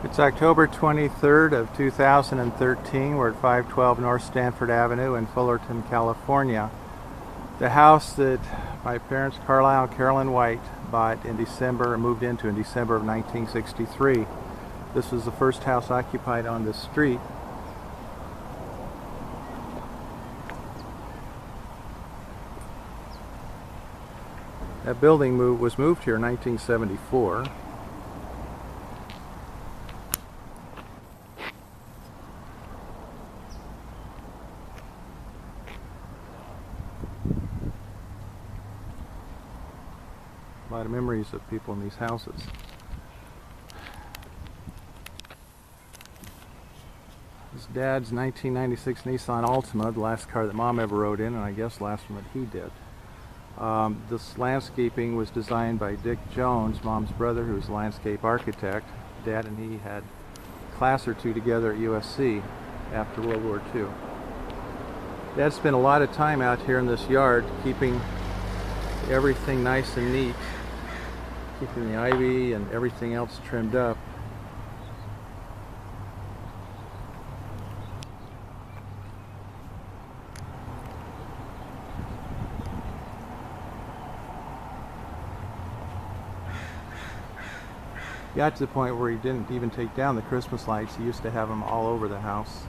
It's October 23rd of 2013. We're at 512 North Stanford Avenue in Fullerton, California. The house that my parents, Carlyle and Carolyn Wight, bought in December and moved into in December of 1963. This was the first house occupied on this street. That building was moved here in 1974. A lot of memories of people in these houses. His dad's 1996 Nissan Altima, the last car that Mom ever rode in, and I guess last one that he did. This landscaping was designed by Dick Jones, Mom's brother, who was a landscape architect. Dad and he had a class or two together at USC after World War II. Dad spent a lot of time out here in this yard keeping everything nice and neat, keeping the ivy and everything else trimmed up. Got to the point where he didn't even take down the Christmas lights. He used to have them all over the house.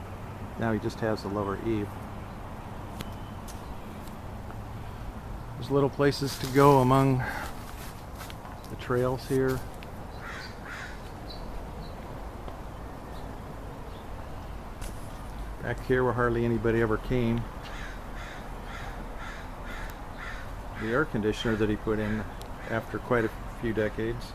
Now he just has the lower eave. There's little places to go among the trails here. Back here where hardly anybody ever came. The air conditioner that he put in after quite a few decades.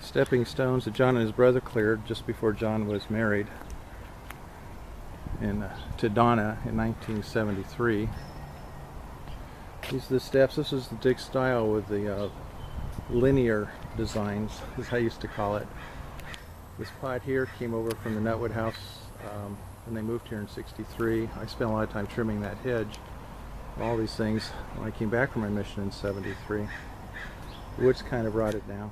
Stepping stones that John and his brother cleared just before John was married to Donna in 1973. These are the steps. This is the Dick style with the linear designs, is how I used to call it. This pot here came over from the Nutwood house when they moved here in '63. I spent a lot of time trimming that hedge. All these things when I came back from my mission in '73. The wood's kind of rotted now.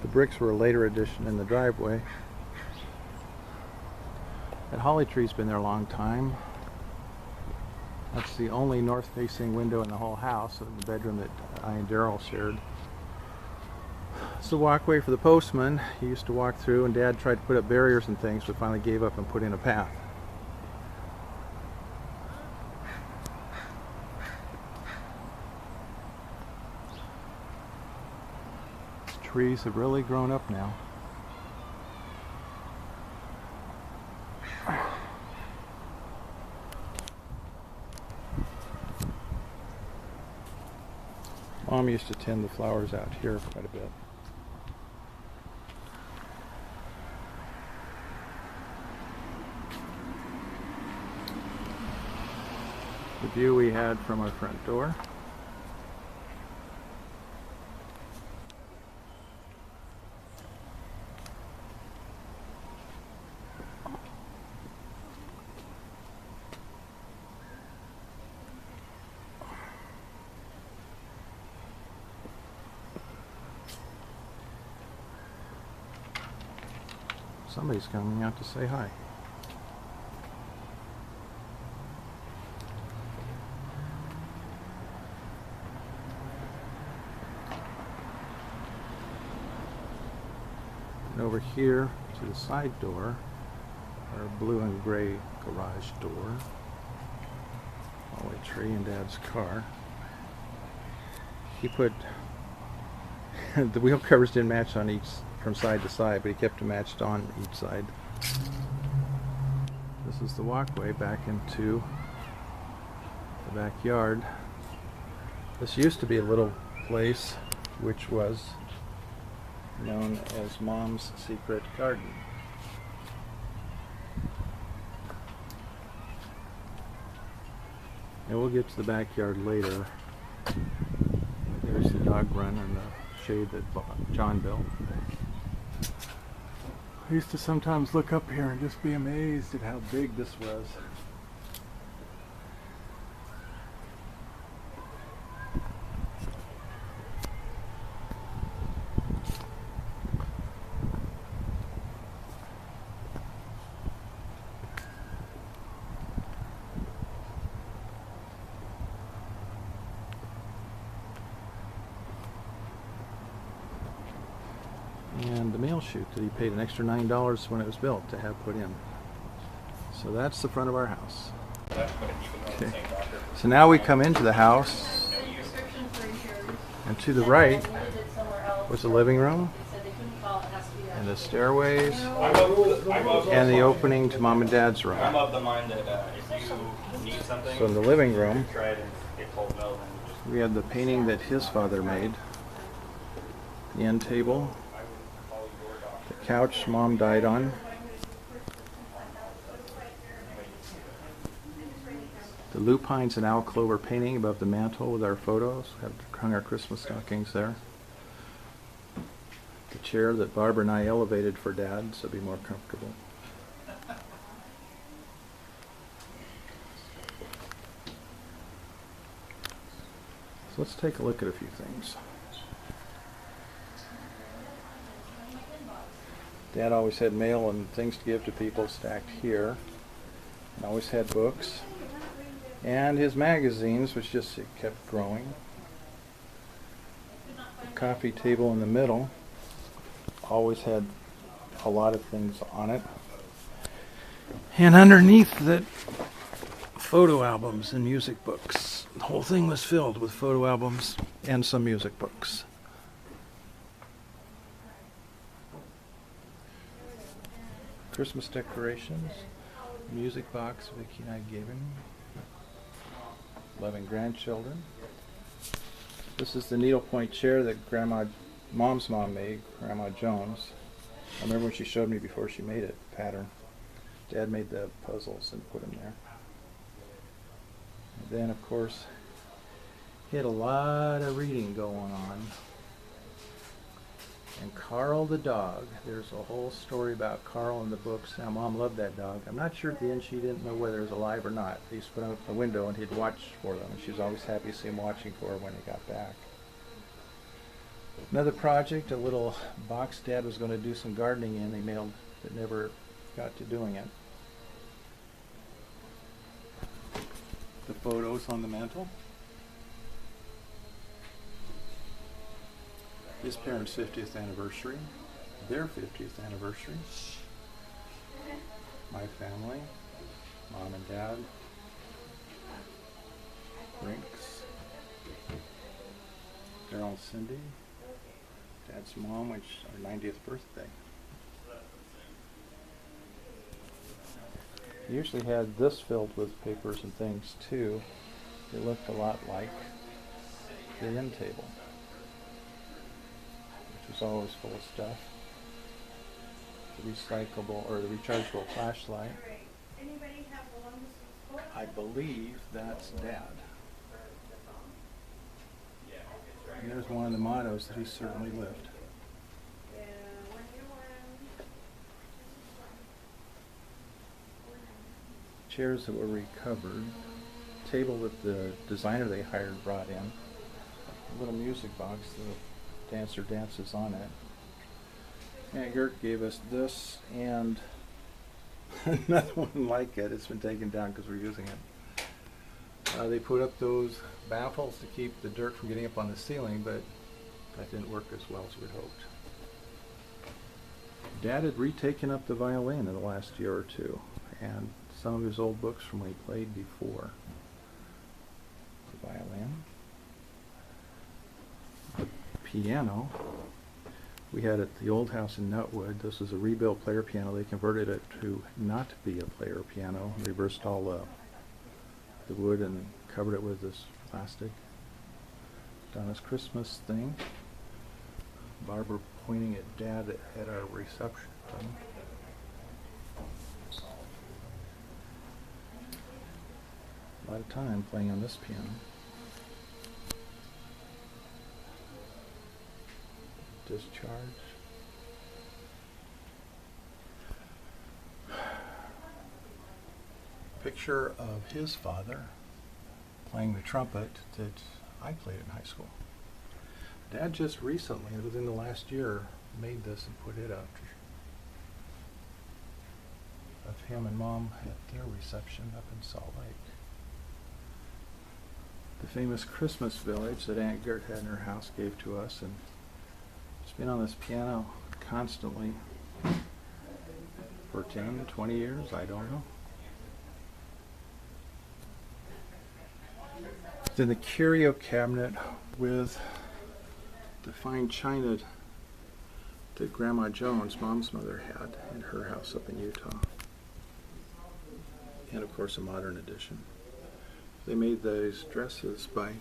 The bricks were a later addition in the driveway. That holly tree's been there a long time. That's the only north-facing window in the whole house, in the bedroom that I and Daryl shared. It's the walkway for the postman. He used to walk through, and Dad tried to put up barriers and things, but finally gave up and put in a path. Trees have really grown up now. Mom used to tend the flowers out here quite a bit. The view we had from our front door. Somebody's coming out to say hi. And over here to the side door, our blue and gray garage door. Holly tree and Dad's car. He put the wheel covers didn't match on each from side to side, but he kept them matched on each side. This is the walkway back into the backyard. This used to be a little place which was known as Mom's secret garden. And we'll get to the backyard later. There's the dog run and the shade that John built. I used to sometimes look up here and just be amazed at how big this was. And the mail chute that he paid an extra $9 when it was built to have put in. So that's the front of our house. Okay. So now we come into the house, and to the right was the living room, and the stairways, and the opening to Mom and Dad's room. I'm of the mind that if you need something, so in the living room, try it and get cold milk. we had the painting that his father made, the end table, the couch Mom died on, the lupines and owl clover painting above the mantle with our photos. We have hung our Christmas stockings there. The chair that Barbara and I elevated for Dad so it'd be more comfortable. So let's take a look at a few things. Dad always had mail and things to give to people stacked here. And always had books. And his magazines, which just kept growing. The coffee table in the middle always had a lot of things on it. And underneath that, photo albums and music books. The whole thing was filled with photo albums and some music books. Christmas decorations, music box Vicki and I gave him. 11 grandchildren. This is the needlepoint chair that Mom's mom made, Grandma Jones. I remember when she showed me before she made it, the pattern. Dad made the puzzles and put them there. And then, of course, he had a lot of reading going on. And Carl the dog, there's a whole story about Carl in the books. Now, Mom loved that dog. I'm not sure at the end she didn't know whether he was alive or not. He used to put him up the window and he'd watch for them. And she was always happy to see him watching for her when he got back. Another project, a little box Dad was going to do some gardening in. They mailed, but never got to doing it. The photos on the mantle. His parents' 50th anniversary, their 50th anniversary, my family, Mom and Dad, Brinck's, Daryl and Cindy, Dad's mom, which is our 90th birthday. He usually had this filled with papers and things too. It looked a lot like the end table. Was always full of stuff. The recyclable or the rechargeable flashlight. I believe that's Dad. And there's one of the mottos that he certainly lived. Chairs that were recovered. Table that the designer they hired brought in. A little music box. The dancer dances on it. And Gert gave us this and another one like it. It's been taken down because we're using it. They put up those baffles to keep the dirt from getting up on the ceiling, but that didn't work as well as we'd hoped. Dad had retaken up the violin in the last year or two, and some of his old books from when he played before the violin. Piano we had at the old house in Nutwood. This is a rebuilt player piano. They converted it to not be a player piano, reversed all the wood and covered it with this plastic. Donna's Christmas thing. Barbara pointing at Dad at our reception thing. A lot of time playing on this piano. discharge. Picture of his father playing the trumpet that I played in high school. Dad just recently, within the last year, made this and put it up of him and Mom at their reception up in Salt Lake. The famous Christmas village that Aunt Gert had in her house gave to us, and it's been on this piano constantly for 10, 20 years, I don't know. Then the curio cabinet with the fine china that Grandma Jones, Mom's mother, had in her house up in Utah. And of course a modern edition. They made those dresses by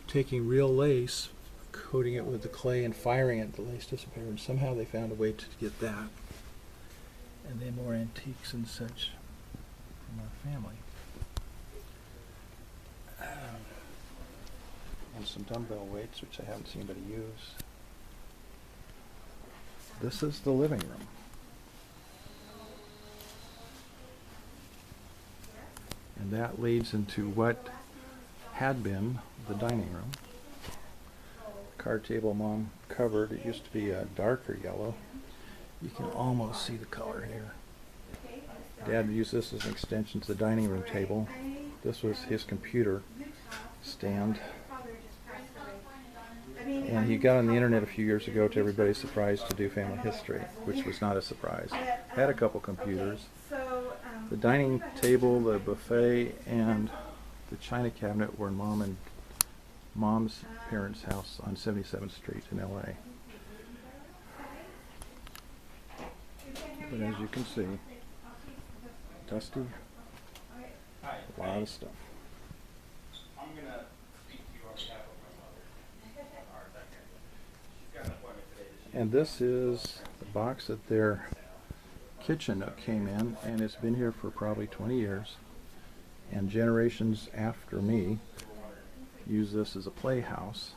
taking real lace, coating it with the clay and firing it. The lace disappeared, and somehow they found a way to get that. And then more antiques and such from our family. And some dumbbell weights, which I haven't seen anybody use. This is the living room. And that leads into what had been the dining room. Card table Mom covered. It used to be a darker yellow. You can almost see the color here. Dad used this as an extension to the dining room table. This was his computer stand. And he got on the internet a few years ago, to everybody's surprise, to do family history, which was not a surprise. Had a couple computers. The dining table, the buffet, and the china cabinet were in Mom's parents' house on 77th Street in LA. But as you can see, dusty, a lot of stuff. I'm gonna speak to you on behalf of my mother. She's got an appointment today. And this is the box that their kitchen came in, and it's been here for probably 20 years. And generations after me use this as a playhouse.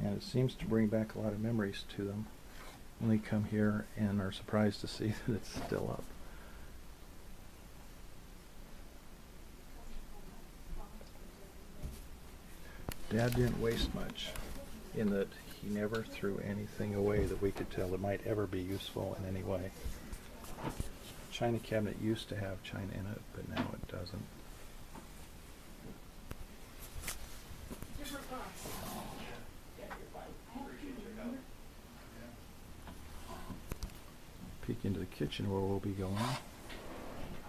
And it seems to bring back a lot of memories to them when they come here and are surprised to see that it's still up. Dad didn't waste much, in that he never threw anything away that we could tell that might ever be useful in any way. China cabinet used to have china in it, but now it doesn't. Peek into the kitchen where we'll be going.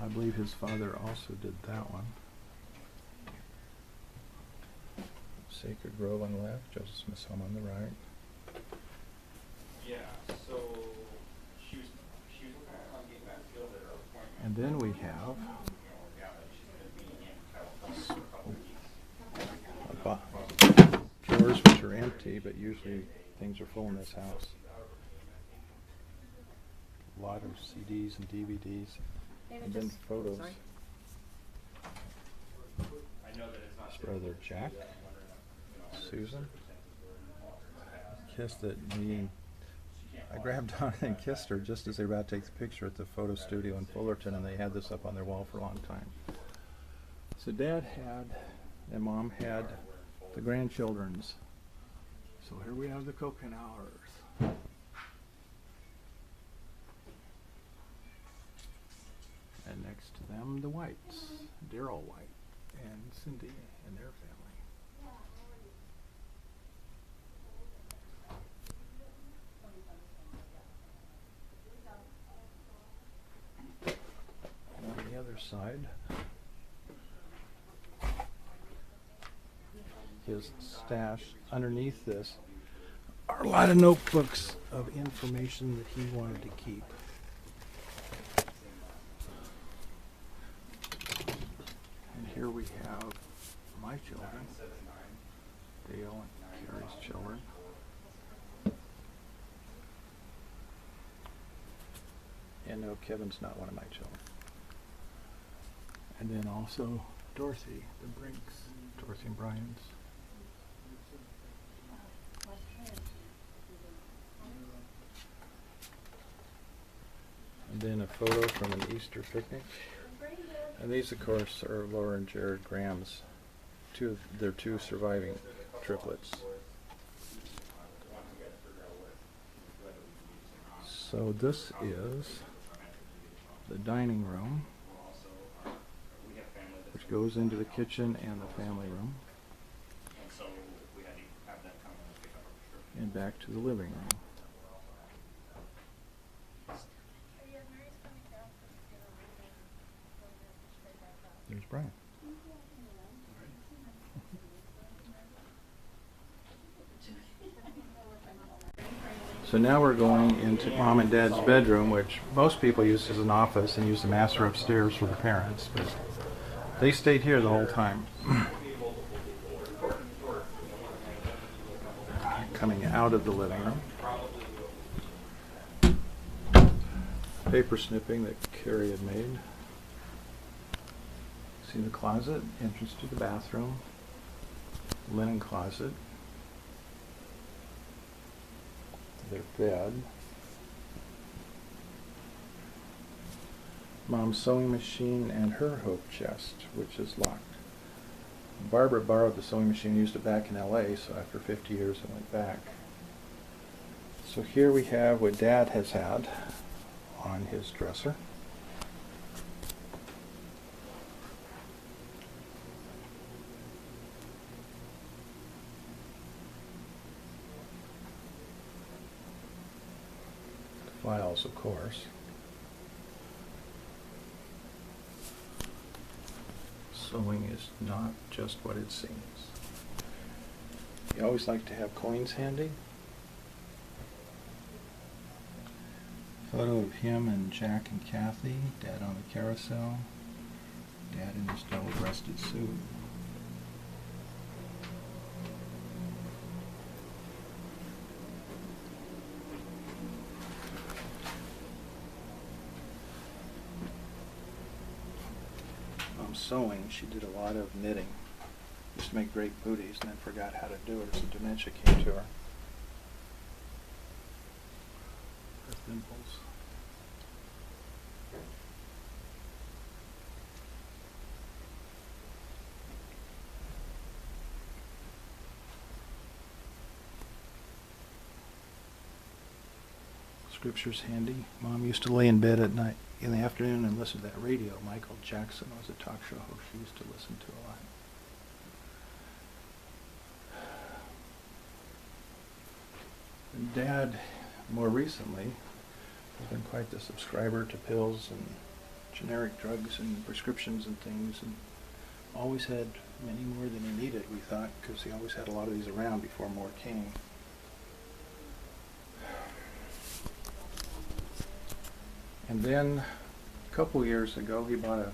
I believe his father also did that one. Sacred Grove on the left, Joseph Smith's home on the right. Yeah, so she was looking at on getting that field at her appointment. And then we have drawers which are empty, but usually things are full in this house. A lot of CDs and DVDs, and then photos. I know that it's not His brother Jack, Susan, kissed at me. I grabbed Donna and kissed her just as they were about to take the picture at the photo studio in Fullerton, and they had this up on their wall for a long time. So Dad had, and Mom had, the grandchildren's. So here we have the Coconaurs. And next to them, the Wights, Dale Wight and Cindy and their family. And on the other side, his stash. Underneath this are a lot of notebooks of information that he wanted to keep. And here we have my children, Dale and Carrie's children. And no, Kevin's not one of my children. And then also Dorothy, the Brincks Dorothy and Brian's. And then a photo from an Easter picnic. And these, of course, are Laura and Jared Graham's. They're two surviving triplets. So this is the dining room, which goes into the kitchen and the family room, and back to the living room. There's Brian. So now we're going into Mom and Dad's bedroom, which most people use as an office and use the master upstairs for the parents, but they stayed here the whole time. Coming out of the living room. Paper snipping that Carrie had made. See the closet, entrance to the bathroom, linen closet. Their bed. Mom's sewing machine and her hope chest, which is locked. Barbara borrowed the sewing machine, used it back in LA, so after 50 years it went back. So here we have what Dad has had on his dresser. Files, of course. Sewing is not just what it seems. You always like to have coins handy. Photo of him and Jack and Kathy, Dad on the carousel, Dad in his double-breasted suit. Sewing, she did a lot of knitting. Used to make great booties and then forgot how to do it as the dementia came to her. Her dimples. Scripture's handy. Mom used to lay in bed at night in the afternoon and listen to that radio. Michael Jackson was a talk show host she used to listen to a lot. And Dad, more recently, has been quite the subscriber to pills and generic drugs and prescriptions and things, and always had many more than he needed, we thought, because he always had a lot of these around before more came. And then a couple years ago he bought a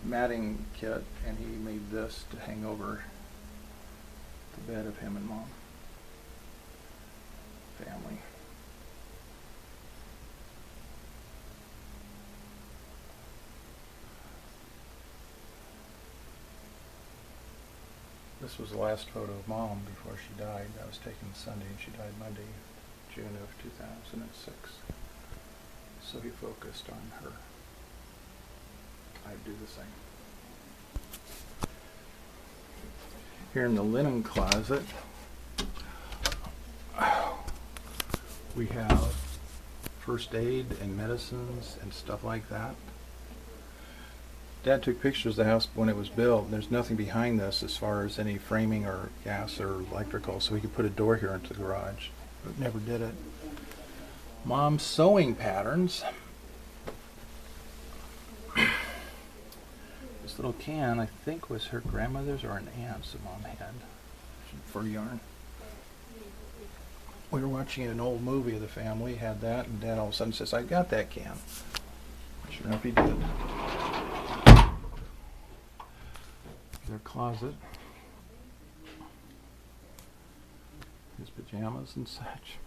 matting kit and he made this to hang over the bed of him and Mom. Family. This was the last photo of Mom before she died. That was taken Sunday and she died Monday, June of 2006. So he focused on her. I'd do the same. Here in the linen closet, we have first aid and medicines and stuff like that. Dad took pictures of the house when it was built. There's nothing behind this as far as any framing or gas or electrical, so we could put a door here into the garage, but never did it. Mom's sewing patterns. This little can, I think, was her grandmother's or an aunt's that Mom had for yarn. We were watching an old movie of the family, had that, and Dad all of a sudden says, "I got that can." Sure enough, he did. Their closet. His pajamas and such.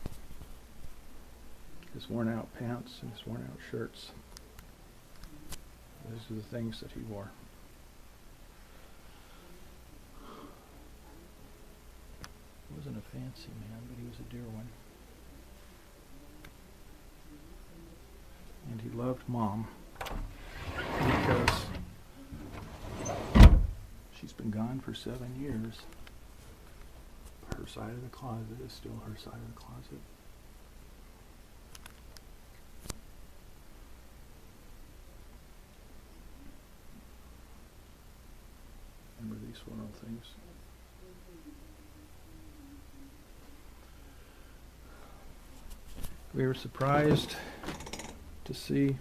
His worn out pants and his worn out shirts. Those are the things that he wore. fancy man, but he was a dear one. And he loved Mom because she's been gone for 7 years. Her side of the closet is still her side of the closet. Remember these little things? We were surprised to see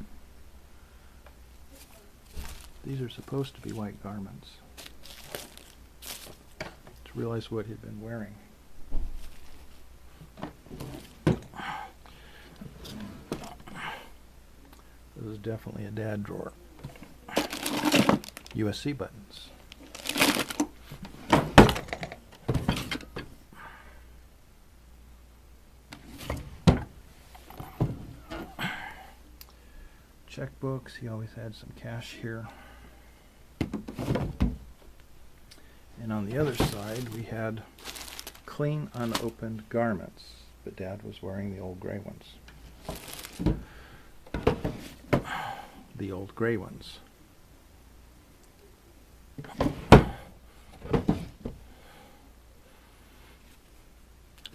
these are supposed to be white garments. To realize what he'd been wearing. This is definitely a dad drawer. USC buttons. Checkbooks, he always had some cash here. And on the other side, we had clean, unopened garments, but Dad was wearing the old gray ones. The old gray ones.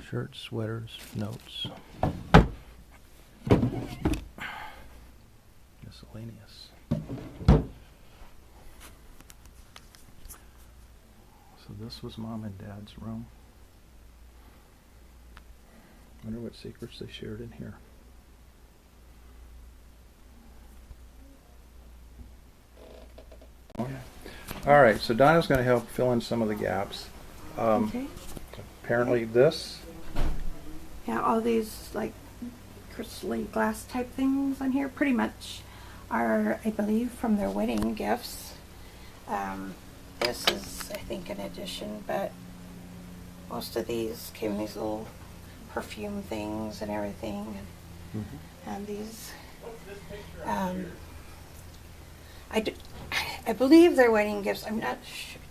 Shirts, sweaters, notes. Miscellaneous. So this was Mom and Dad's room. I wonder what secrets they shared in here. Oh, yeah. All right, so Donna's going to help fill in some of the gaps. Okay. Apparently this. Yeah, all these like crystalline glass type things on here pretty much are, I believe, from their wedding gifts. This is, I think, an addition, but most of these came in these little perfume things and everything. And these, I believe they're wedding gifts. I'm not sure.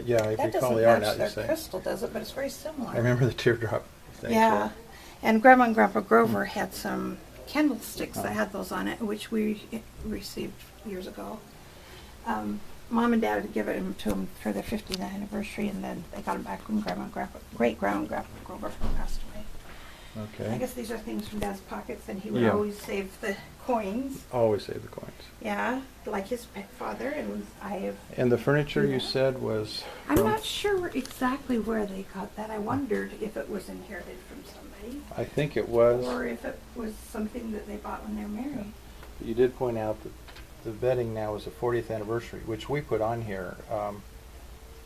Yeah, I That recall doesn't they are now match you their say. crystal, does it? But it's very similar. I remember the teardrop thing. Yeah, and Grandma and Grandpa Grover had some candlesticks that had those on it, which we received years ago. Mom and Dad had given them to them for their 50th anniversary, and then they got them back when Grandma and Grandpa, great Grandma and Grandpa Grover passed away. Okay. I guess these are things from Dad's pockets, and he would Yeah. always save the coins. Always save the coins. Yeah, like his father, and I have. And the furniture you Yeah. said was I'm from, not sure exactly where they got that. I wondered if it was inherited from somebody, I think it was. or if it was something that they bought when they were married. You did point out that the wedding now is the 40th anniversary, which we put on here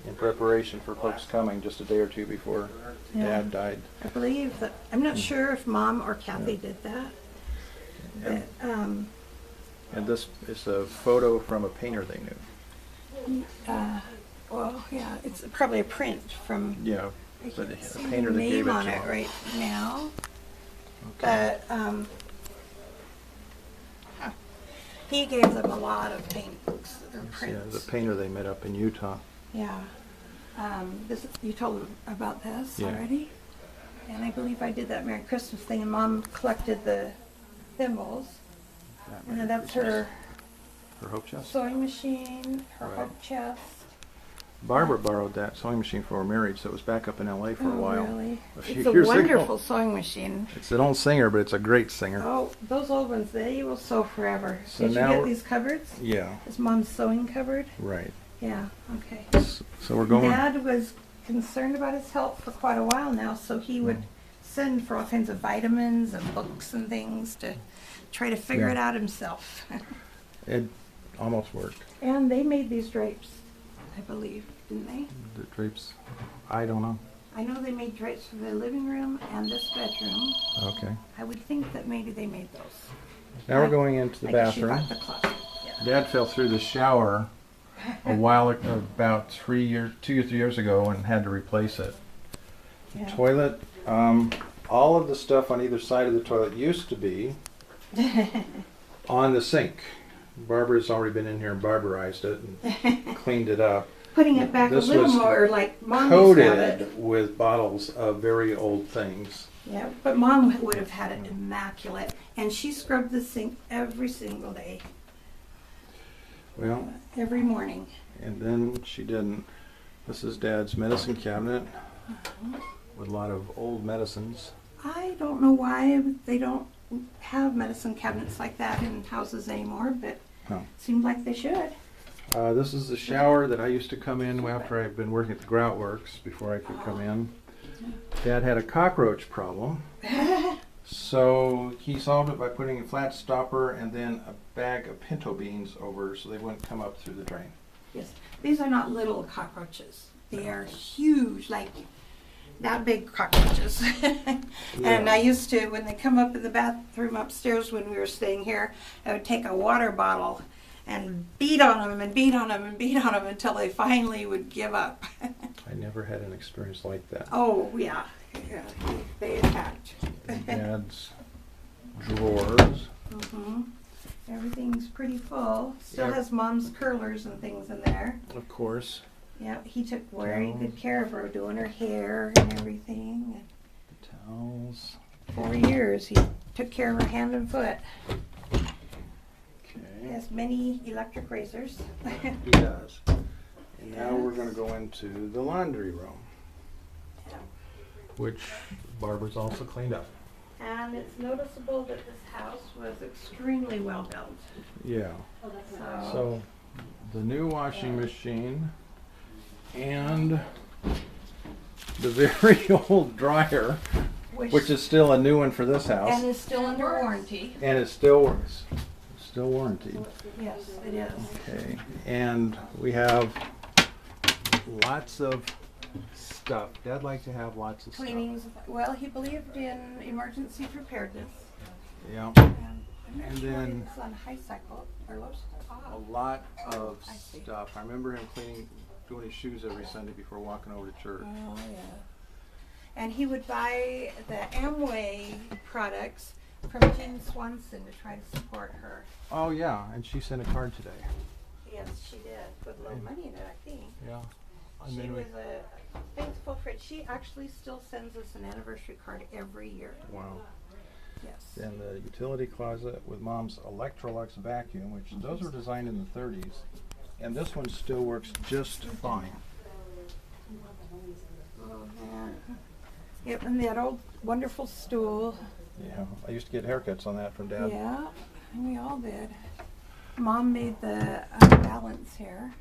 in preparation for folks coming just a day or two before Yeah. Dad died. I believe that. I'm not sure if Mom or Kathy did that. But, And this is a photo from a painter they knew. well, yeah, it's probably a print from. Yeah, I but can't a see painter the that gave name it on to it him. right now. Okay. But he gave them a lot of paintings, their Yeah, prints. the painter they met up in Utah. Yeah. You told them about this Yeah. already? And I believe I did that Merry Christmas thing, and Mom collected the thimbles. And then that's her Her hope chest. sewing machine, her Right. hope chest. Barbara borrowed that sewing machine for her marriage, so it was back up in LA for a while. Really? A few It's a years ago. wonderful sewing machine. It's an old singer, but it's a great singer. Oh, those old ones, they will sew forever. So Did you now get these cupboards? Yeah, Is Mom's sewing cupboard? right. Yeah, okay. So we're going. Dad was concerned about his health for quite a while now, so he would send for all kinds of vitamins and books and things to try to figure Yeah. it out himself. It almost worked. And they made these drapes, I believe, didn't they? The drapes. I don't know. I know they made drapes for the living room and this bedroom. Okay. I would think that maybe they made those. Now we're going into the I guess you bathroom. got the closet. Yeah. Dad fell through the shower about 2 or 3 years ago, and had to replace it. Yeah. Toilet. All of the stuff on either side of the toilet used to be on the sink. Barbara's already been in here and barbarized it and cleaned it up. putting it back This a little was more like Mom used to have it. Coated with bottles of very old things. Yeah, but Mom would have had it immaculate, and she scrubbed the sink every single day, Well, every morning. and then she didn't. This is Dad's medicine cabinet with a lot of old medicines. I don't know why they don't have medicine cabinets like that in houses anymore, but Oh. seems like they should. This is the shower that I used to come in after I'd been working at the grout works before I could come in. Dad had a cockroach problem, so he solved it by putting a flat stopper and then a bag of pinto beans over so they wouldn't come up through the drain. Yes, these are not little cockroaches. They are huge, like that big cockroaches. And I used to, when they come up in the bathroom upstairs when we were staying here, I would take a water bottle and beat on them and beat on them and beat on them until they finally would give up. I never had an experience like that. Oh, yeah. Yeah, they attacked. Dad's drawers. Hmm. Everything's pretty full. Still Yep. has Mom's curlers and things in there. Of course. Yeah, he took very Towels. good care of her, doing her hair and everything. The towels. 4 years, he took care of her hand and foot. He Okay. has many electric razors. He does. And now we're going to go into the laundry room, which Barbara's also cleaned up. And it's noticeable that this house was extremely well built. Yeah. So the new washing machine and the very old dryer, which is still a new one for this and house, is still under warranty. and it still works. Still warranty. Yes, it is. Okay. And we have lots of stuff. Dad liked to have lots of Cleanings. Well, he believed in emergency preparedness. stuff. Yeah. And I'm And not sure then- it's on high cycle or low cycle. A lot of I see. stuff. I remember him doing his shoes every Sunday before walking over to church. Oh, yeah. And he would buy the Amway products from Jean Swanson to try to support her. Oh yeah, and she sent a card today. Yes, she did. Put a little money in it, I think. Yeah. And She then was a faithful friend. She actually still sends us an anniversary card every year. Wow. Yes. Then the utility closet with Mom's Electrolux vacuum, which those were designed in the 30s, and this one still works just fine. Oh, man. Yep, and that old wonderful stool. Yeah, I used to get haircuts on that from Dad. Yeah, we all did. Mom made the balance here,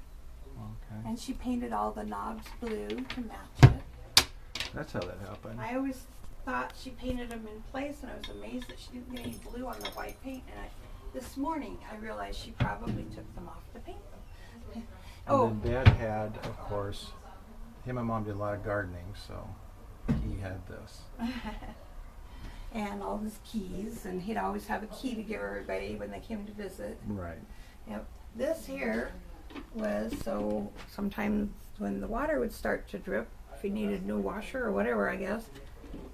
Okay. and she painted all the knobs blue to match it. That's how that happened. I always thought she painted them in place, and I was amazed that she didn't get any blue on the white paint. And this morning, I realized she probably took them off to paint them. And then Dad had, of course, him and Mom did a lot of gardening, so he had this. And all his keys, and he'd always have a key to give everybody when they came to visit. Right. Yep. This here was so sometimes when the water would start to drip, if he needed a new washer or whatever, I guess,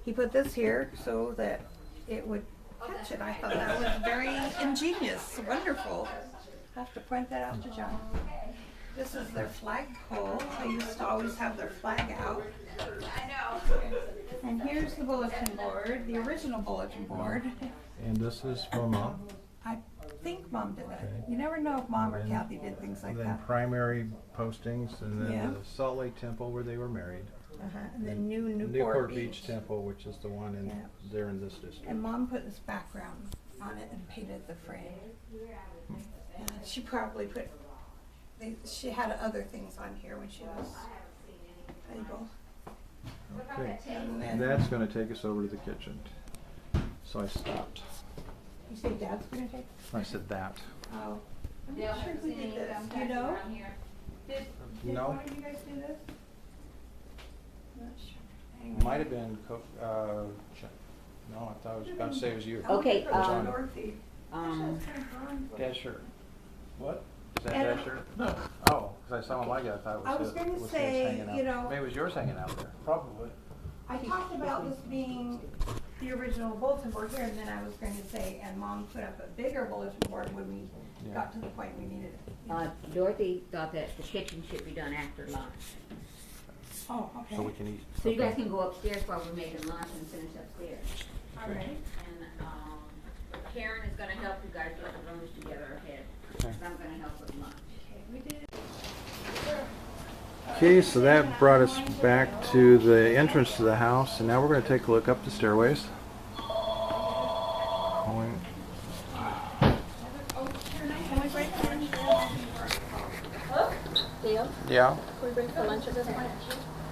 he put this here so that it would catch it. I thought that was very ingenious, wonderful. I have to point that out to John. This is their flagpole. They used to always have their flag out. I know. And here's the bulletin board, the original bulletin board. And this is for Mom. I think Mom did that. Okay. You never know if Mom or And Kathy did things like And then that. primary postings, and then Yeah. the Salt Lake Temple where they were married. And then Newport Newport Beach. Beach Temple, which is the one in Yeah. there in this district. And Mom put this background on it and painted the frame. And she probably put, she had other things on here when she was able. Okay. And And then, that's going to take us over to the kitchen. So I stopped. you say Dad's gonna take? I said that. Oh. I'm not sure who did this. Do you know? Did No. one of you guys do this? Not sure. Anyway. Might have been, no, I thought I was about to say it was you. Okay, John. Dorothy. Dad's shirt. What? Is that And- Dad's shirt? No. Oh, because I saw him like it, I thought it was I was his, gonna was his say, hanging out. you know- Maybe it was yours hanging out there. Probably. I talked about this being the original bulletin board here, and then I was going to say, and Mom put up a bigger bulletin board when we Yeah. got to the point we needed it. Dorothy thought that the kitchen should be done after lunch. Oh, okay. So we can eat. So you guys can go upstairs while we're making lunch and finish upstairs. All right. And Karen is gonna help you guys get the rooms together ahead. Okay. I'm gonna help with lunch. Okay, we did. Okay, so that brought us back to the entrance to the house, and now we're going to take a look up the stairways. Going- Dale, Yeah, can we bring for lunch at this point?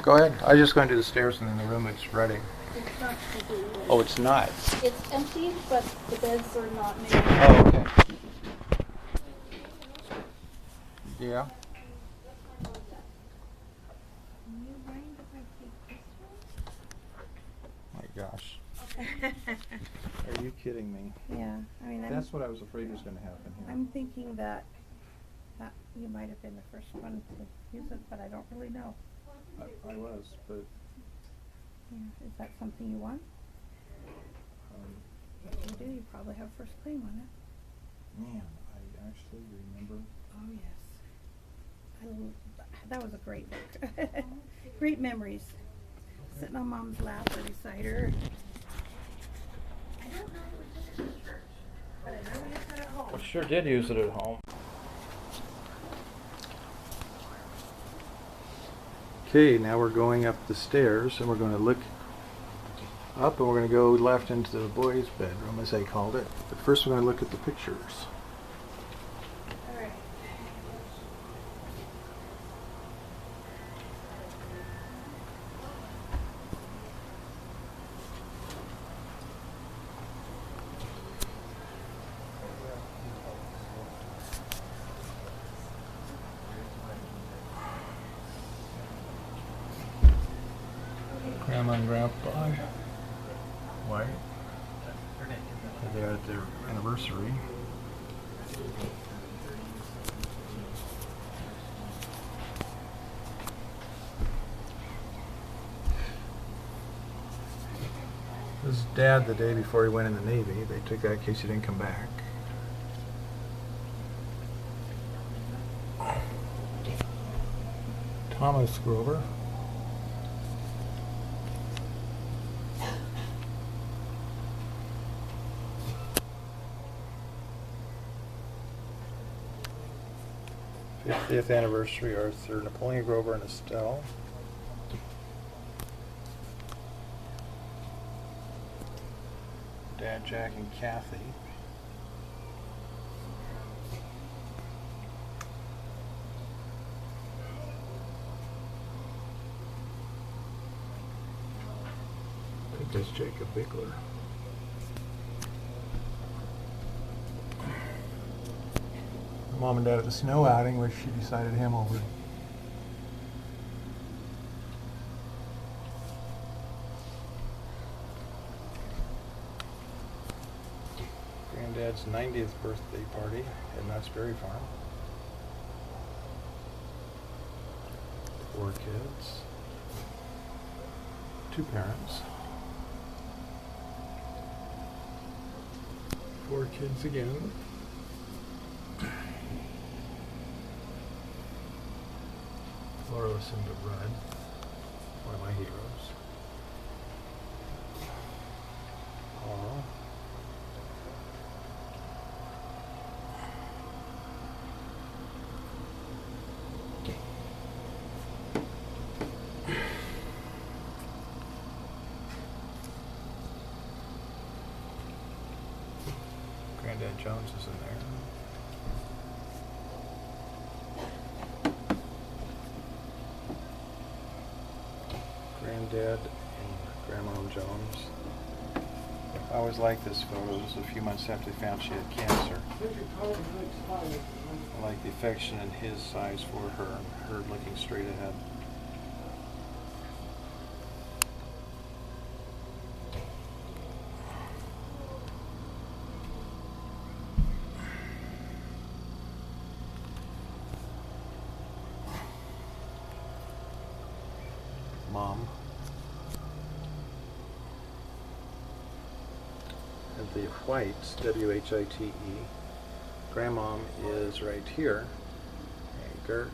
go ahead. I was just going to do the stairs and then the room is ready. It's not completely ready. Oh, it's not. It's empty, but the beds are not made. Oh, okay. Yeah. My gosh. Are you kidding me? Yeah, I mean, That's what I was afraid was going to happen here. I'm thinking that you might have been the first one to use it, but I don't really know. I was, but Yeah, is that something you want? If you do, you probably have first claim on it. man, I actually remember. Oh, yes. That was a great book. Great memories. Sitting on Mom's lap or beside her. I don't know if it was in church, but I know we used it at home. I sure did use it at home. Okay, now we're going up the stairs and we're going to look up and we're going to go left into the boys' bedroom, as they called it. But first we're going to look at the pictures. All right. Grandma and Grandpa White. They're at their anniversary. This is Dad the day before he went in the Navy. They took that in case he didn't come back. Thomas Grover. Fiftieth anniversary, Arthur, Napoleon Grover, and Estelle. Dad, Jack, and Kathy. I think that's Jacob Bickler. Mom and Dad at the snow outing, where she decided him over. Granddad's 90th birthday party at Knott's Berry Farm. 4 kids. 2 parents. 4 kids again. Laura Lucinda Rudd, one of my heroes. Paul. Granddad Jones is in there. Granddad and Grandma Jones. I always liked this photo. This was a few months after they found she had cancer. I like the affection in his eyes for her, her looking straight ahead. Mom. And the Whites, W-H-I-T-E, Grandmom is right here. And Gert,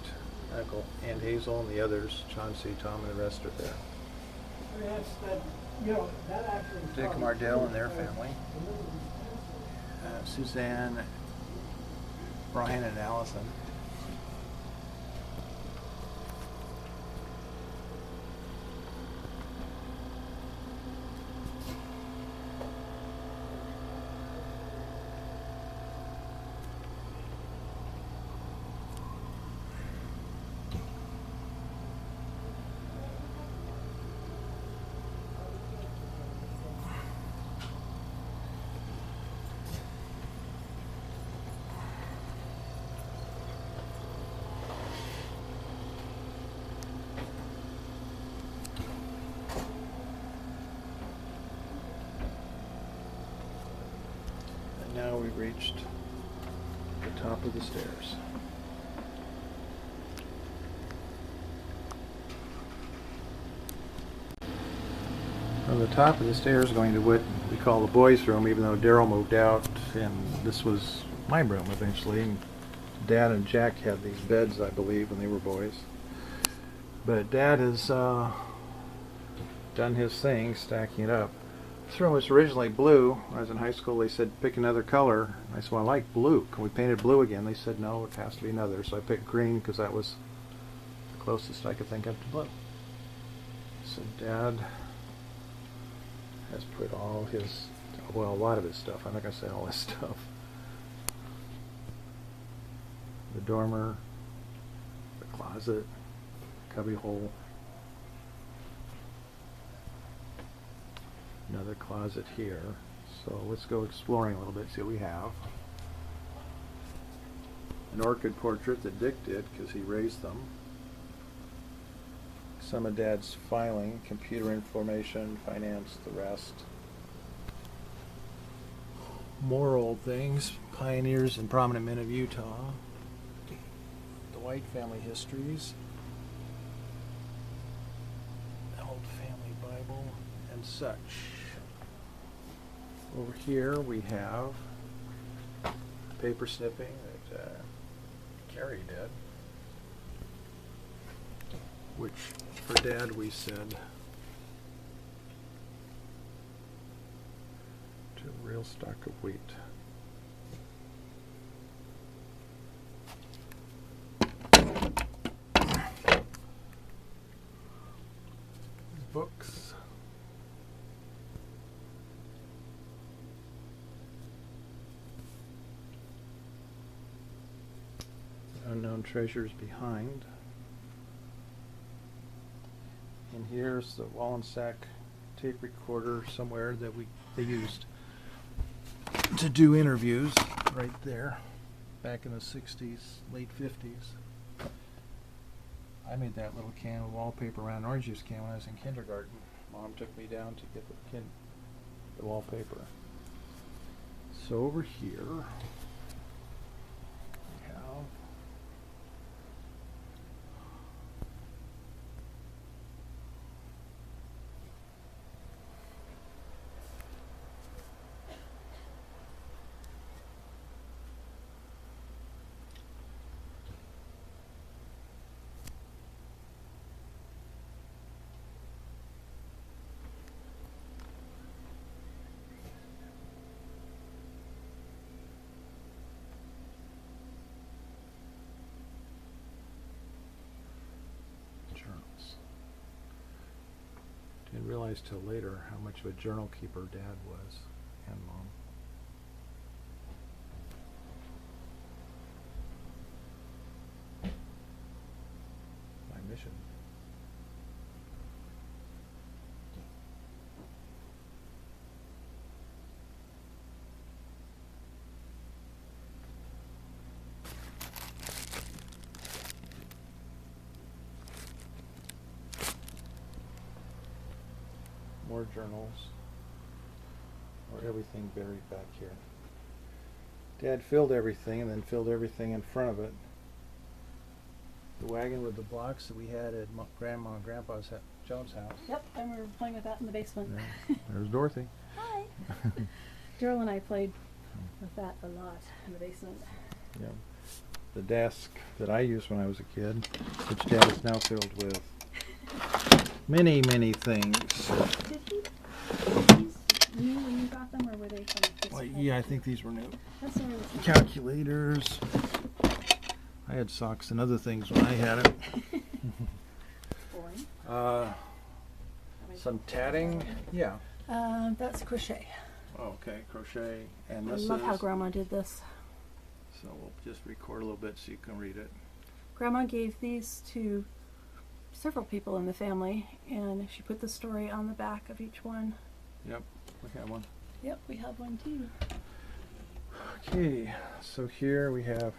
Uncle, Aunt Hazel, and the others, Chauncey, Tom, and the rest are there. Dick Mardell and their family. Suzanne, Brian, and Allison. Now we've reached the top of the stairs. From the top of the stairs going to what we call the boys' room, even though Daryl moved out and this was my room eventually. And Dad and Jack had these beds, I believe, when they were boys. But Dad has done his thing, stacking it up. This room was originally blue. When I was in high school, they said, pick another color. I said, well, I like blue. Can we paint it blue again? They said, no, it has to be another. So I picked green because that was the closest I could think of to blue. So Dad has put all his, well, a lot of his stuff. I'm not going to say all his stuff. The dormer, the closet, cubby hole. Another closet here. So let's go exploring a little bit, see what we have. An orchid portrait that Dick did because he raised them. Some of Dad's filing, computer information, finance, the rest. More old things, pioneers and prominent men of Utah. The Wight family histories. The old family Bible and such. Over here we have paper snipping that Carrie did, which for Dad we said to a real stock of wheat. Books. Unknown treasures behind. And here's the Wallensack tape recorder somewhere that they used to do interviews right there back in the 60s, late 50s. I made that little can of wallpaper around an orange juice can when I was in kindergarten. Mom took me down to get the wallpaper. So over here we have journals. Didn't realize till later how much of a journal keeper Dad was, and Mom. My mission. More journals, or everything buried back here. Dad filled everything and then filled everything in front of it. The wagon with the blocks that we had at Grandma and Grandpa's Jones' house. Yep, and we were playing with that in the basement. Yeah. There's Dorothy. Hi. Daryl and I played with that a lot in the basement. you know, the desk that I used when I was a kid, which Dad is now filled with many, many things. Did these new when you got them, or were they from this? Well, yeah, I think these were new. That's what I was Calculators. I had socks and other things when I had it. boring. Some tatting. Yeah. That's crochet. Okay, crochet. And I this love how is. Grandma did this. So we'll just record a little bit so you can read it. Grandma gave these to several people in the family, and she put the story on the back of each one. Yep, we have one. Yep, we have one too. Okay, so here we have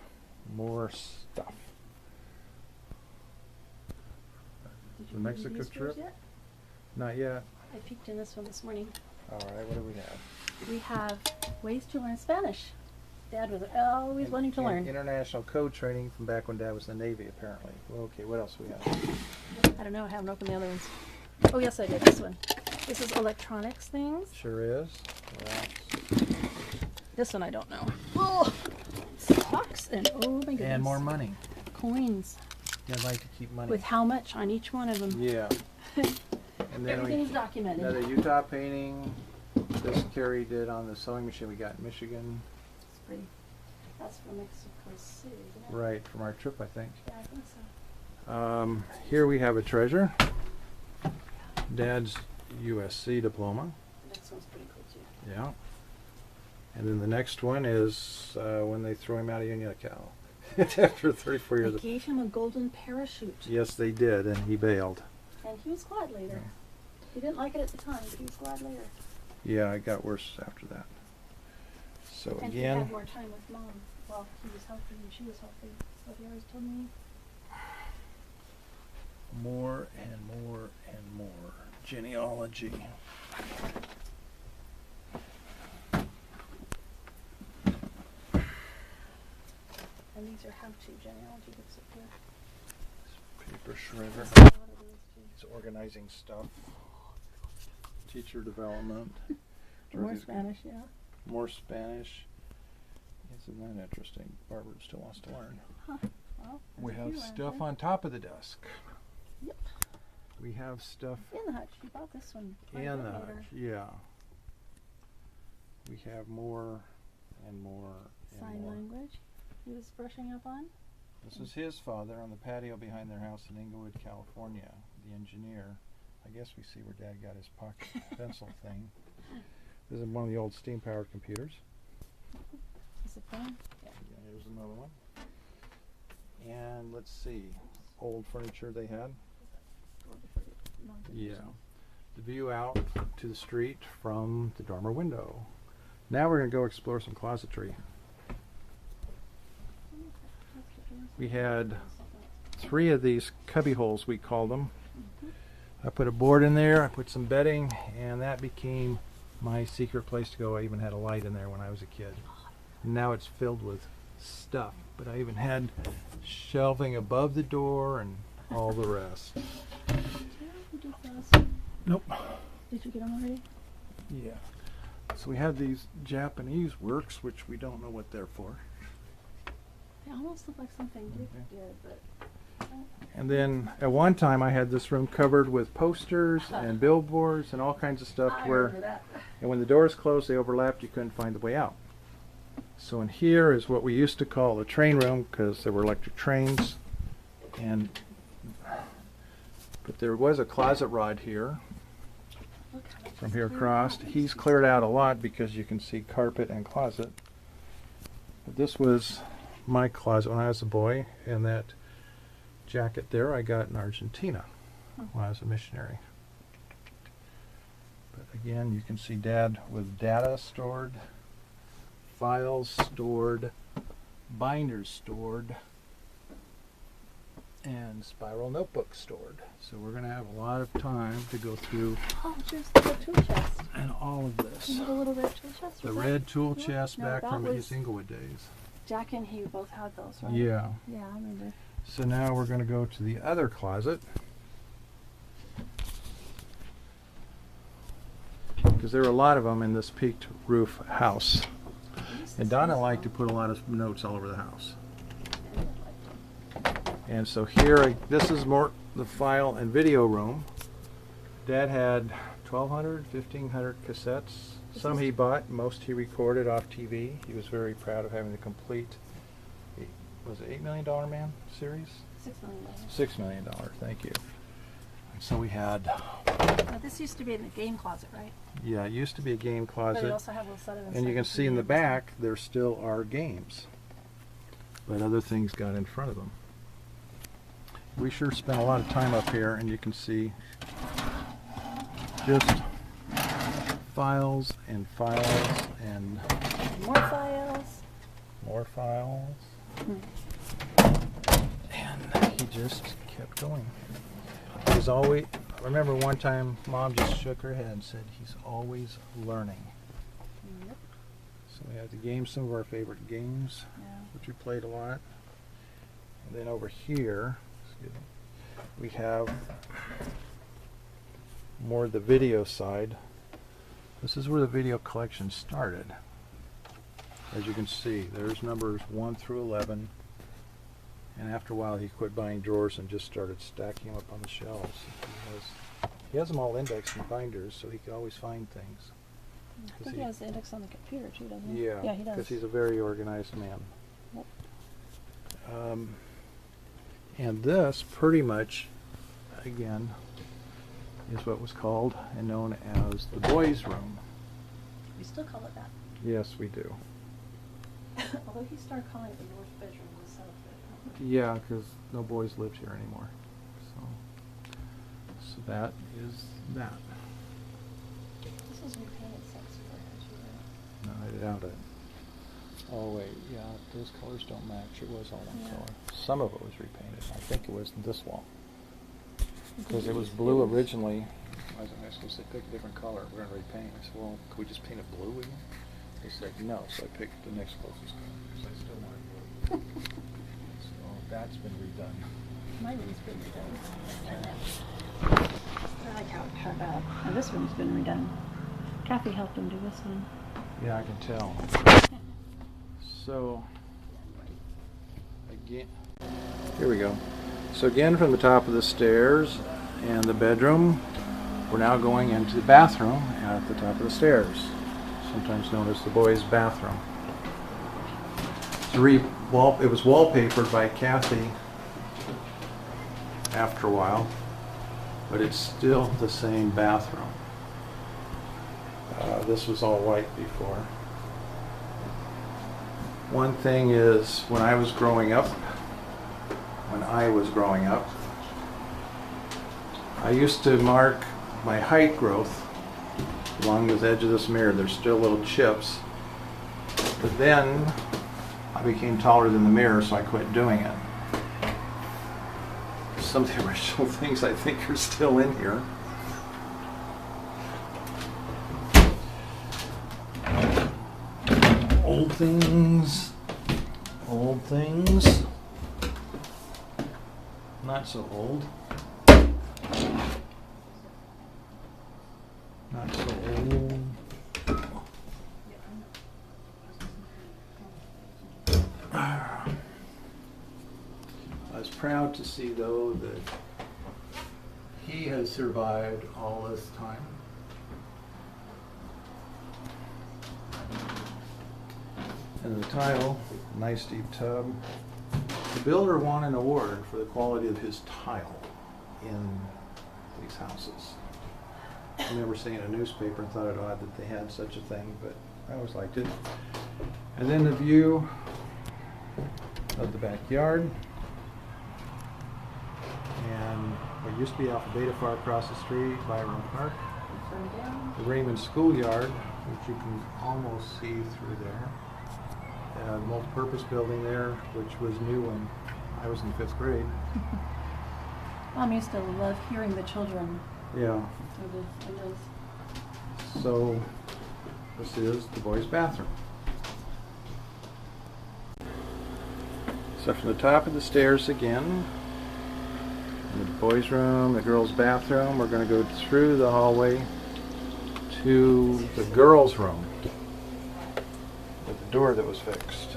more stuff. Did The you read Mexico these trip? yours yet? Not yet. I peeked in this one this morning. All right, what do we have? We have ways to learn Spanish. Dad was always wanting to learn. International code training from back when Dad was in the Navy, apparently. Well, okay, what else we have? I don't know, I haven't opened the other ones. Oh yes, I did, this one. This is electronics things. Sure is. Well, This one I don't know. Oh, socks and oh my goodness. and more money. Coins. Dad like to keep money. With how much on each one of them. Yeah. And then Everything's documented. another Utah painting. This Carrie did on the sewing machine we got in Michigan. It's pretty. That's from Mexico City, isn't it? Right, from our trip, I think. Yeah, I think so. Here we have a treasure. Dad's USC diploma. The next one's pretty cool too. Yeah. And then the next one is when they threw him out of Unical after 34 years. They gave him a golden parachute. Yes, they did, and he bailed. And he was glad later. He didn't like it at the time, but he was glad later. Yeah, it got worse after that. So And he again, had more time with Mom. Well, he was healthy and she was healthy. So he always told me. more and more and more genealogy. And these are how-to genealogy books up here. Paper shredder. There's a lot of those too. It's organizing stuff. Teacher development. More Dorothy's- Spanish, yeah. More Spanish. Isn't that interesting? Barbara still wants to learn. Huh. Well, We there's a have few around stuff here. on top of the desk. Yep. We have stuff In the hutch. You bought this one. quite a in bit the later. hutch. Yeah. We have more and more and Sign more. language. He was brushing up on. This is his father on the patio behind their house in Inglewood, California, the engineer. I guess we see where Dad got his pocket pencil thing. This is one of the old steam-powered computers. Is it fun? Yeah. Yeah, here's another one. And let's see, old furniture they had. Yeah. The view out to the street from the dormer window. Now we're going to go explore some closetry. We had 3 of these cubby holes, we called them. I put a board in there, I put some bedding, and that became my secret place to go. I even had a light in there when I was a kid. And now it's filled with stuff, but I even had shelving above the door and all the rest. Who did those? Nope. Did you get them already? Yeah. So we have these Japanese works, which we don't know what they're for. They almost look like something Dick Okay. did, but And then at one time I had this room covered with posters and billboards and all kinds of stuff I where, remember that. and when the doors closed, they overlapped, you couldn't find the way out. So in here is what we used to call the train room because there were electric trains. But there was a closet rod here Look how much from is here cleared across. out. He's cleared out a lot because you can see carpet and closet. But this was my closet when I was a boy, and that jacket there I got in Argentina when I was a missionary. But again, you can see Dad with data stored, files stored, binders stored, and spiral notebooks stored. So we're going to have a lot of time to go through Oh, there's the tool chest. and all of this. You have a little red tool chest? The Was that- red tool Yeah. chest No, back that from was- his Inglewood days. Jack and he both had those, right? Yeah. Yeah, I remember. So now we're going to go to the other closet. Because there were a lot of them in this peaked roof house. And Donna liked to put a lot of notes all over the house. And so here, this is more the file and video room. Dad had 1,200, 1,500 cassettes. Some he bought, most he recorded off TV. He was very proud of having the complete, was it $8 Million Man series? $6 million. $6 million, thank you. And so we had, Now, this used to be in the game closet, right? yeah, it used to be a game But closet. we also have a set of And you can see in the back, there still are games. But other things got in front of them. We sure spent a lot of time up here, and you can see just files and files and more files. more files. And he just kept going. He's always, I remember one time Mom just shook her head and said he's always learning. Yep. So we had the games, some of our favorite games, Yeah. which we played a lot. And then over here, excuse me, we have more of the video side. This is where the video collection started. As you can see, there's numbers 1 through 11. And after a while, he quit buying drawers and just started stacking them up on the shelves. He has them all indexed in binders, so he can always find things. I think he has the index on the computer too, doesn't he? Yeah, Yeah, he does. because he's a very organized man. Yep. And this, pretty much, again, is what was called and known as the boys' room. We still call it that. Yes, we do. Although he started calling it the north bedroom, the south bedroom. Yeah, because no boys lived here anymore. So that is that. This was repainted since you were here, No, I doubt it. Oh wait, yeah, those colors don't match. It was all one Yeah. color. Some of it was repainted. I think it was this wall. Because it was blue originally. I was going to say, pick a different color. We're going to repaint. I said, well, could we just paint it blue again? They said no, so I picked the next closest color because I still wanted blue. So that's been redone. My room's been redone. I like how it turned out. And this room's been redone. Kathy helped him do this one. Yeah, I can tell. So, again, here we go. So again, from the top of the stairs and the bedroom, we're now going into the bathroom at the top of the stairs, sometimes known as the boys' bathroom. It was wallpapered by Kathy after a while, but it's still the same bathroom. This was all white before. One thing is, when I was growing up, I used to mark my height growth along the edge of this mirror. There's still little chips. But then I became taller than the mirror, so I quit doing it. Some of the original things I think are still in here. Old things, not so old, not so old. I was proud to see, though, that he has survived all this time. And the tile, nice deep tub. The builder won an award for the quality of his tile in these houses. I remember seeing it in a newspaper and thought it odd that they had such a thing, but I always liked it. And then the view of the backyard. And what used to be Alpha Beta far across the street, Byron Park. The Raymond Schoolyard, which you can almost see through there. The multi-purpose building there, which was new when I was in 5th grade. Mom used to love hearing the children Yeah. through the windows. So this is the boys' bathroom. So from the top of the stairs again, the boys' room, the girls' bathroom, we're going to go through the hallway to the girls' room. with the door that was fixed.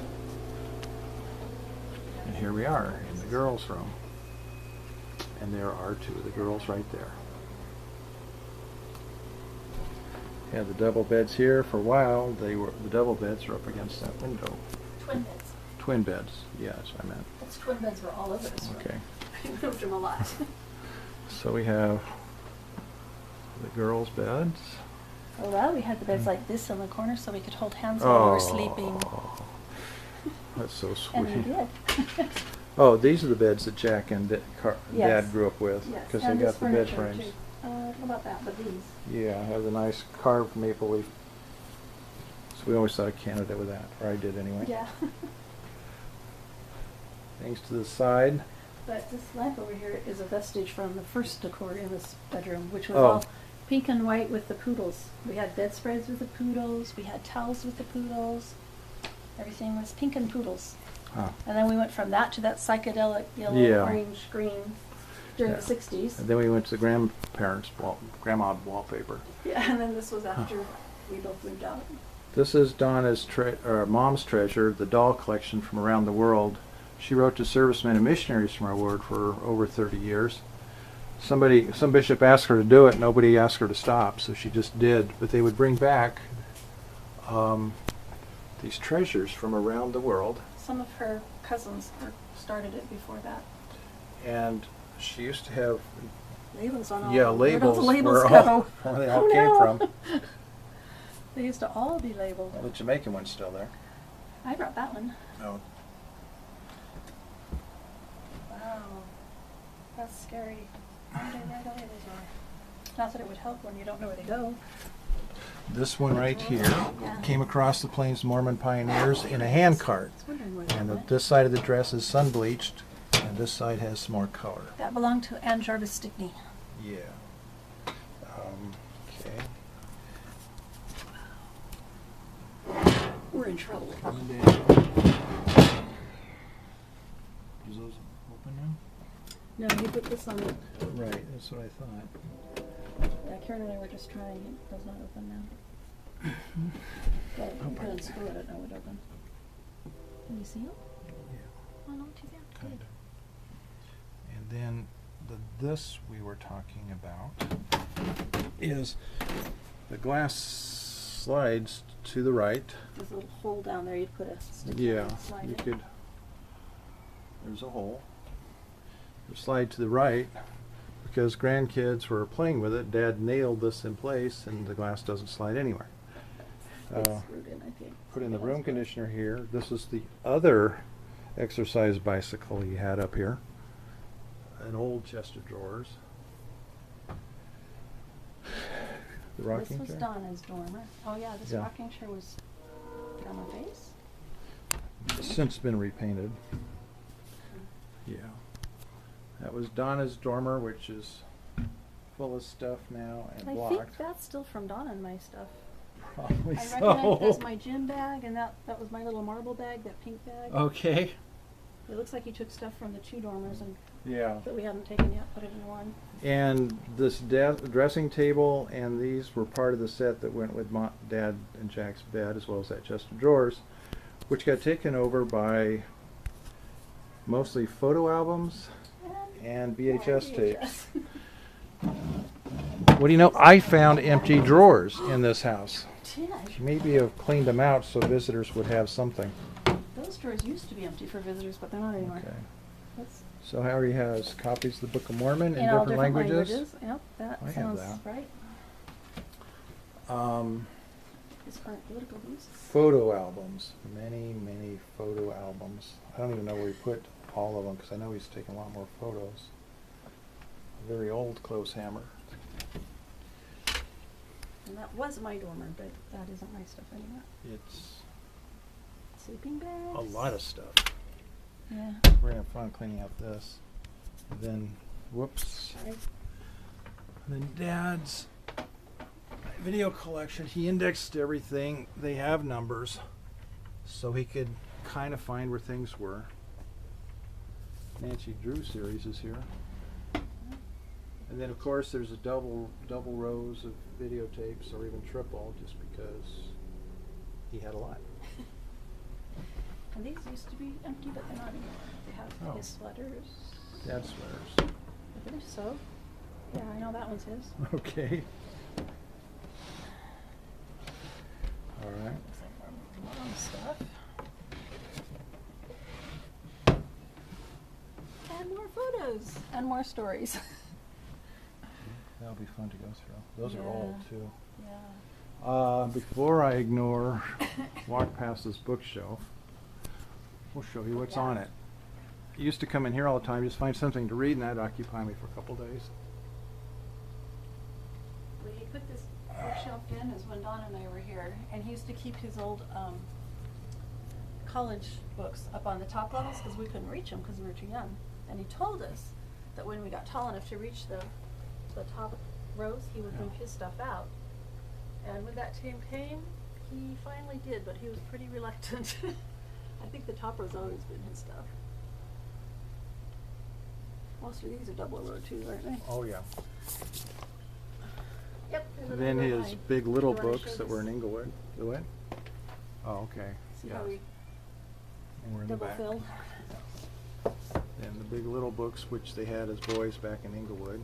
And here we are in the girls' room. And there are two of the girls right there. Had the double beds here for a while. The double beds were up against that window. Twin beds. Twin beds, yes, I meant. Those twin beds were all over this room. Okay. I moved them a lot. So we have the girls' beds. For a while, we had the beds like this in the corner so we could hold hands while we were sleeping. That's so sweet. And we did. Oh, these are the beds that Jack and Yes. Dad grew up with, Yes, because they and got this the bed furniture, frames. too. How about that? But these. Yeah, I have the nice carved maple leaf. So we always thought of Canada with that, or I did anyway. Yeah. Things to the side. But this lamp over here is a vestige from the first decor in this bedroom, which was Oh. all pink and white with the poodles. We had bedspreads with the poodles. We had towels with the poodles. Everything was pink and poodles. Huh. And then we went from that to that psychedelic yellow, Yeah. orange, green during Yeah. the 60s. And then we went to grandparents' grandma wallpaper. Yeah, and then this was after we both moved out. This is Donna's mom's treasure, the doll collection from around the world. She wrote to servicemen and missionaries from our ward for over 30 years. Some bishop asked her to do it. Nobody asked her to stop, so she just did. But they would bring back these treasures from around the world. Some of her cousins started it before that. And she used to have Labels on all. yeah, Where'd all labels the labels where go? where they all Oh, came no. from. They used to all be labeled. Well, the Jamaican one's still there. I brought that one. Oh. Wow. That's scary. I wonder where the labels are. Not that it would help when you don't know where they go. This one right here Yeah. came across the plains Mormon pioneers in a handcart. I was wondering where they And went. this side of the dress is sun bleached, and this side has some more color. That belonged to Ann Jarvis Stickney. Yeah. Okay. We're in trouble. Is those open now? No, he put this on it. Right, that's what I thought. Yeah, Karen and I were just trying. It does not open now. But you could unscrew it and it would open. Can you see it? Yeah, Oh, not too bad. kind Good. of. And then this we were talking about is the glass slides to the right. There's a little hole down there. You'd put a stick Yeah, and slide you it. could. There's a hole. You slide to the right because grandkids were playing with it. Dad nailed this in place, and the glass doesn't slide anywhere. It's screwed in, I think. Put in the room conditioner here. This is the other exercise bicycle he had up here. An old chest of drawers. The rocking This was chair. Donna's dormer. Oh yeah, this Yeah. rocking chair was on my face. Since been repainted. Yeah. That was Donna's dormer, which is full of stuff now and I blocked. think that's still from Donna and my stuff. Probably I so. recognize it as my gym bag, and that was my little marble bag, that pink bag. Okay. It looks like he took stuff from the two dormers and Yeah. that we hadn't taken yet, put it in one. And this dressing table and these were part of the set that went with Dad and Jack's bed, as well as that chest of drawers, which got taken over by mostly photo albums and VHS tapes. What do you know? I found empty drawers in this house. Did? Maybe have cleaned them out so visitors would have something. Those drawers used to be empty for visitors, but they're not anymore. Okay. That's So Harry has copies of the Book of Mormon in all different languages. Yep, that I have sounds that. right. His current political views. Photo albums. Many, many photo albums. I don't even know where he put all of them because I know he's taken a lot more photos. A very old close hammer. And that was my dormer, but that isn't my stuff anymore. It's Sleeping bags. a lot of stuff. Yeah. We're gonna have fun cleaning up this. And then, whoops. Sorry. And then Dad's video collection. He indexed everything. They have numbers, so he could kind of find where things were. Nancy Drew series is here. And then of course there's a double rows of videotapes, or even triple, just because he had a lot. And these used to be empty, but they're not anymore. They have Oh. his sweaters. Dad's sweaters. I believe so. Yeah, I know that one's his. Okay. All right. Looks like more mom stuff. And more photos. And more stories. That'll be fun to go through. Those are old Yeah. too. Yeah. Before I walk past this bookshelf, we'll show you what's on it. I used to come in here all the time, just find something to read, and that'd occupy me for a couple days. When he put this bookshelf in is when Donna and I were here, and he used to keep his old college books up on the top levels because we couldn't reach them because we were too young. And he told us that when we got tall enough to reach the top rows, he would move his stuff out. And when that time came, he finally did, but he was pretty reluctant. I think the top row's always been his stuff. Most of these are double row too, aren't they? Oh yeah. Yep. there's And another then his line. big little You wanna books show that were in this? Inglewood. The what? Oh, okay. See Yeah. how we And we're in the double back. filled? And the big little books which they had as boys back in Inglewood.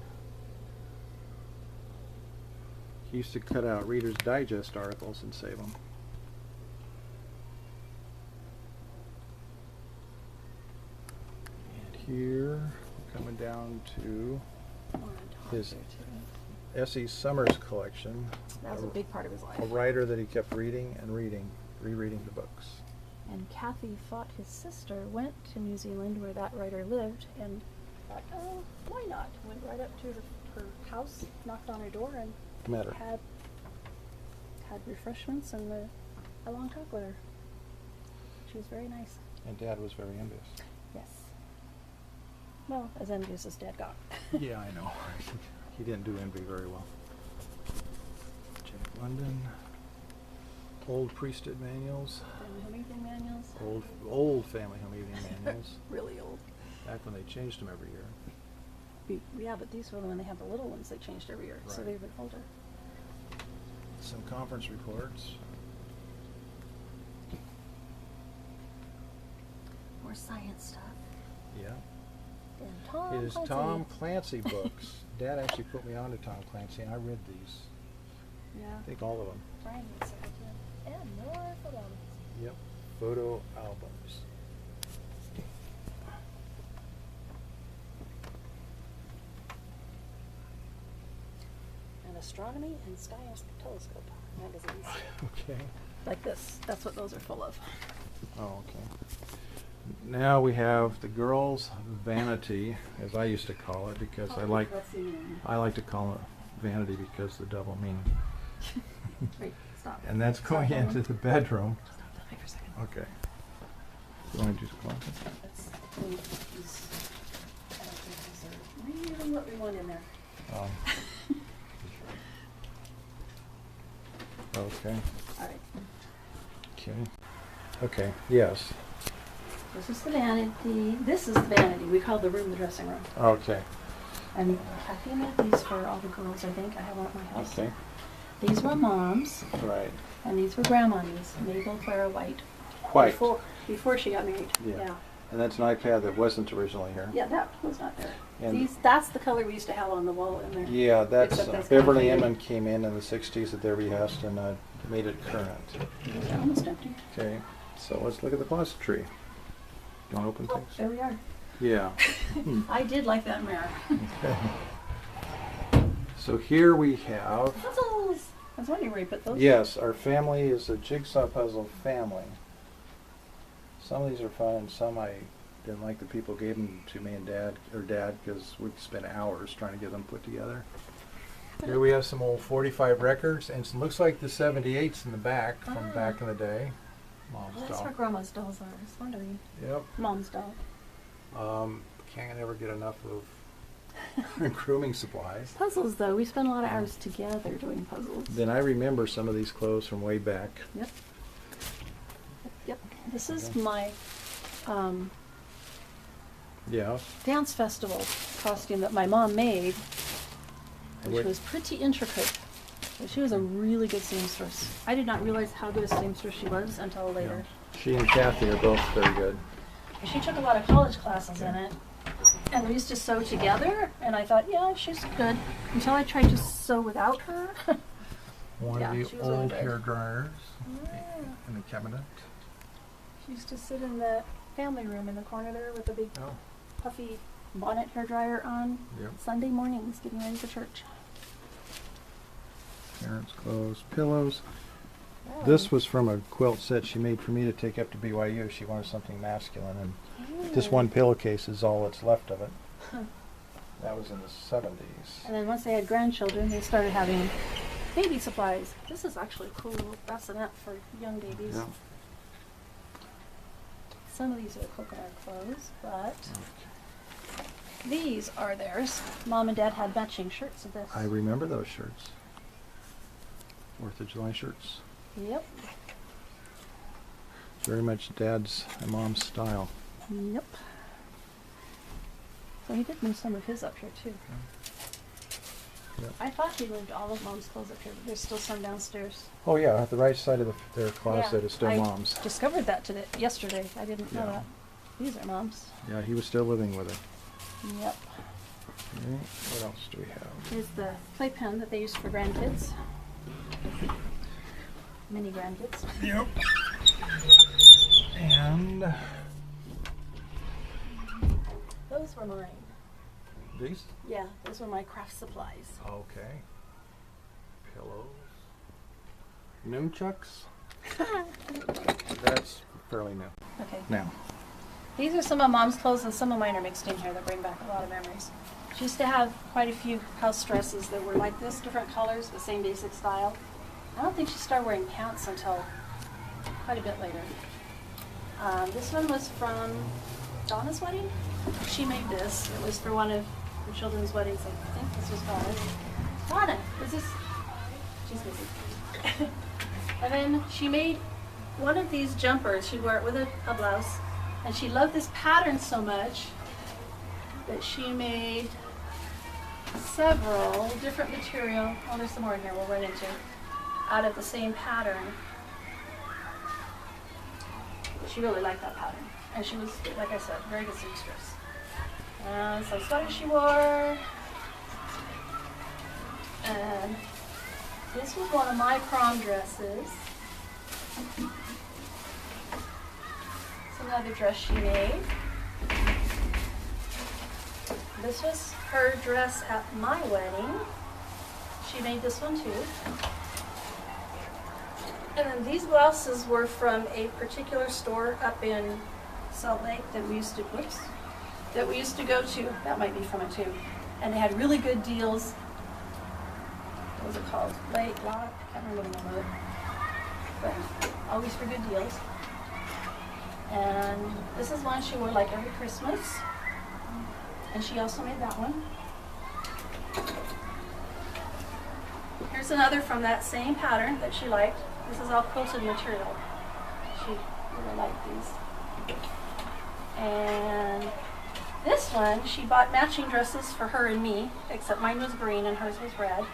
He used to cut out Reader's Digest articles and save them. And here, coming down to More on top his there, too. S.E. Summers collection. That was a big part of his life. A writer that he kept reading and reading, rereading the books. And Kathy thought his sister went to New Zealand where that writer lived and thought, oh, why not? Went right up to her house, knocked on her door, and Met her. had refreshments and a long talk with her. She was very nice. And Dad was very envious. Yes. Well, as envious as Dad got. Yeah, I know. He didn't do envy very well. Jack London. Old priesthood manuals. Family home evening manuals. Old family home evening manuals. Really old. Back when they changed them every year. Yeah, but these were when they had the little ones they changed every year, so Right. they've been older. Some conference reports. More science stuff. Yeah. And Tom His Clancy. Tom Clancy books. Dad actually put me on to Tom Clancy, and I read these. Yeah. I think all of them. Brian needs to help you. And more for them. Yep. Photo albums. And astronomy and sky telescope magazines. Okay. Like this. That's what those are full of. Oh, okay. Now we have the girls' vanity, as I used to call it, because I like to call it vanity because the double meaning. Wait, stop. And that's going Stop into the bedroom. Stop for a second. Okay. You want to do the closet? Let's move these. I don't think these are really what we want in there. Okay. All right. Okay. Okay. Yes. This is the vanity. This is the vanity. We call the room the dressing room. Okay. And Kathy made these for all the girls, I think. I have one at my house. Okay. These were Mom's, Right. and these were Grandma's, Mabel Clara White. White. Before she got married. Yeah. And that's an iPad that wasn't originally here. Yeah, that was not there. And- That's the color we used to have on the wall in there. Yeah, that's Except that's Beverly kinda Inman came in the 60s at their behest and made it current. These are almost empty. Okay. So let's look at the closet tree. You want to open Oh, things? there we are. Yeah. I did like that mirror. Okay. So here we have, Puzzles! I was wondering where you put those. yes, our family is a jigsaw puzzle family. Some of these are fun and some I didn't like. The people gave them to me and Dad, because we spent hours trying to get them put together. Here we have some old 45 records, and it looks like the 78s in the back from back in the day. Mom's Oh, that's doll. where Grandma's dolls are. I was wondering. Yep. Mom's doll. Can't ever get enough of grooming supplies. Puzzles, though. We spent a lot of hours together doing puzzles. Then I remember some of these clothes from way back. Yep. Yep. This is Okay. my Yeah. dance festival costume that my mom made, which Wait. was pretty intricate. But she was a really good seamstress. I did not realize how good a seamstress she was until later. She and Kathy are both very good. She took a lot of college classes in it. And we used to sew together, and I thought, yeah, she's good. Until I tried to sew without her. One Yeah, of she the was really old good. hair dryers Yeah. in the cabinet. She used to sit in the family room in the corner there with a big Oh, puffy bonnet hair dryer on yep. Sunday mornings getting ready for church. Parents' clothes, pillows. Oh. This was from a quilt set she made for me to take up to BYU. She wanted something masculine, and this one pillowcase is all that's left of it. Huh. That was in the 70s. And then once they had grandchildren, they started having baby supplies. This is actually a cool little bassinet for young babies. Yeah. Some of these are Coconaur clothes, but these are theirs. Mom and Dad had matching shirts of this. I remember those shirts. 4th of July shirts. Yep. Very much Dad's and Mom's style. Yep. So he did move some of his up here too. Yep. I thought he moved all of Mom's clothes up here, but there's still some downstairs. Oh yeah, at the right side of their closet Yeah, is still I Mom's. discovered that yesterday. I didn't know Yeah. that. These are Mom's. Yeah, he was still living with her. Yep. Okay, what else do we have? Here's the playpen that they use for grandkids. Mini grandkids. Yep. And Those were mine. these? Yeah, those were my craft supplies. Okay. Pillows. Nunchucks? That's fairly new. Okay. Now. These are some of Mom's clothes, and some of mine are mixed in here that bring back a lot of memories. She used to have quite a few house dresses that were like this, different colors, the same basic style. I don't think she started wearing pants until quite a bit later. This one was from Donna's wedding. She made this. It was for one of her children's weddings. I think this was Donna's. Donna, is this? She's busy. And then she made one of these jumpers. She'd wear it with a blouse. And she loved this pattern so much that she made several different material. Oh, there's some more in here we'll run into. Out of the same pattern. She really liked that pattern. And she was, like I said, very good seamstress. And some sweaters she wore. And this was one of my prom dresses. It's another dress she made. This was her dress at my wedding. She made this one too. And then these blouses were from a particular store up in Salt Lake that we used to, go to. That might be from it too. And they had really good deals. What was it called? I can't remember the name of it. But always for good deals. And this is one she wore like every Christmas. And she also made that one. Here's another from that same pattern that she liked. This is all quilted material. She really liked these. And this one, she bought matching dresses for her and me, except mine was green and hers was red.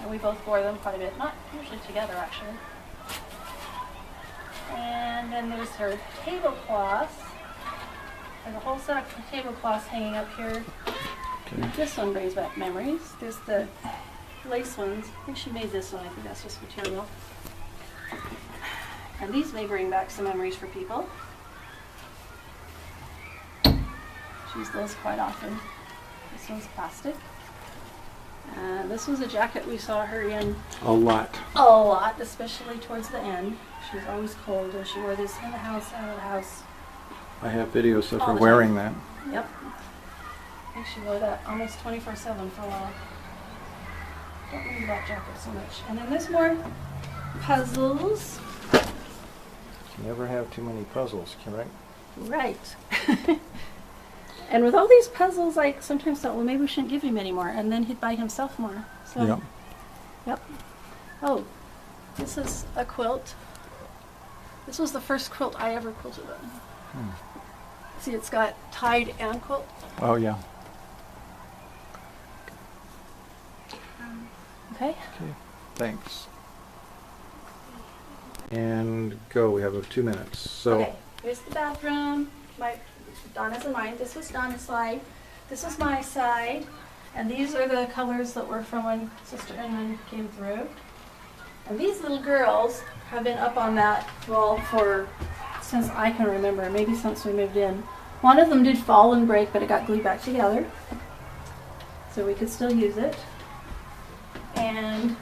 And we both wore them quite a bit, not usually together actually. And then there's her tablecloths. There's a whole set of tablecloths hanging up here. Okay. This one brings back memories. There's the lace ones. I think she made this one. I think that's just material. And these may bring back some memories for people. She used those quite often. This one's plastic. This was a jacket we saw her in A lot. a lot, especially towards the end. She was always cold, and she wore this in the house, out of the house. I have videos of All her the wearing time. that. Yep. I think she wore that almost 24/7 for a while. Don't remember that jacket so much. And then there's more puzzles. You never have too many puzzles, correct? Right. And with all these puzzles, I sometimes thought, well, maybe we shouldn't give him any more. And then he'd buy himself more. So, Yep. Yep. Oh, this is a quilt. This was the first quilt I ever quilted on. See, it's got tied and quilt. Oh yeah. Okay. Okay. Thanks. and go. We have 2 minutes. So Okay, here's the bathroom. Donna's and mine. This was Donna's side. This was my side. And these are the colors that were from when Sister Inman came through. And these little girls have been up on that wall since I can remember, maybe since we moved in. One of them did fall and break, but it got glued back together. So we could still use it. And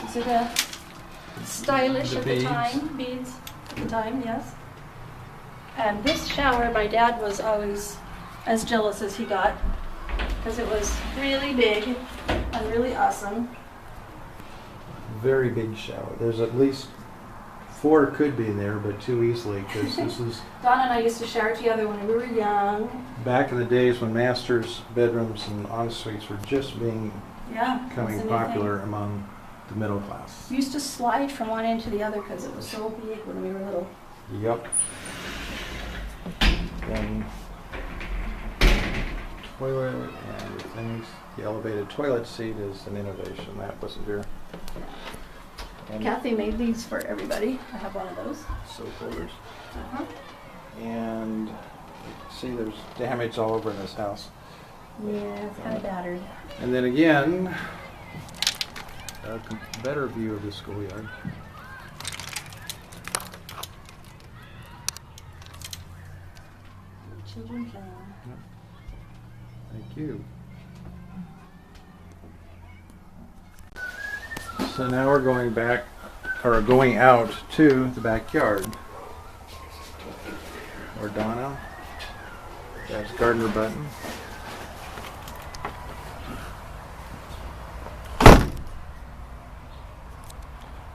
these are the stylish The at beads. the time, beads at the time, yes. And this shower, my dad was always as jealous as he got, because it was really big and really awesome. very big shower. There's at least 4 could be in there, but 2 easily, because this is Donna and I used to shower together when we were young. back in the days when masters' bedrooms and en-suites were just becoming Yeah, that's a new popular thing. among the middle class. We used to slide from one end to the other because it was so big when we were little. Yep. Then toilet and things. The elevated toilet seat is an innovation. That wasn't here. And Kathy made these for everybody. I have one of those. soap holders. Uh-huh. And see, there's damage all over in this house. Yeah, it's kind of battered. And then again, a better view of the schoolyard. Children can. Thank you. So now we're going back, or going out to the backyard. Or Donna. That's Gardner Button.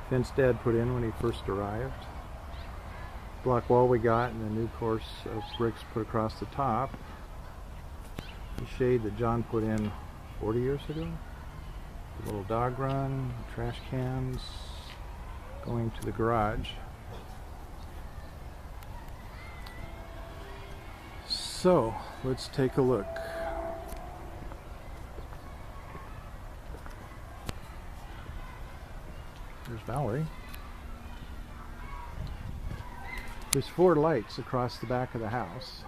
Fence Dad put in when he first arrived. Block wall we got, and the new course of bricks put across the top. The shade that John put in 40 years ago. The little dog run, trash cans, going to the garage. So, let's take a look. There's Valerie. There's 4 lights across the back of the house.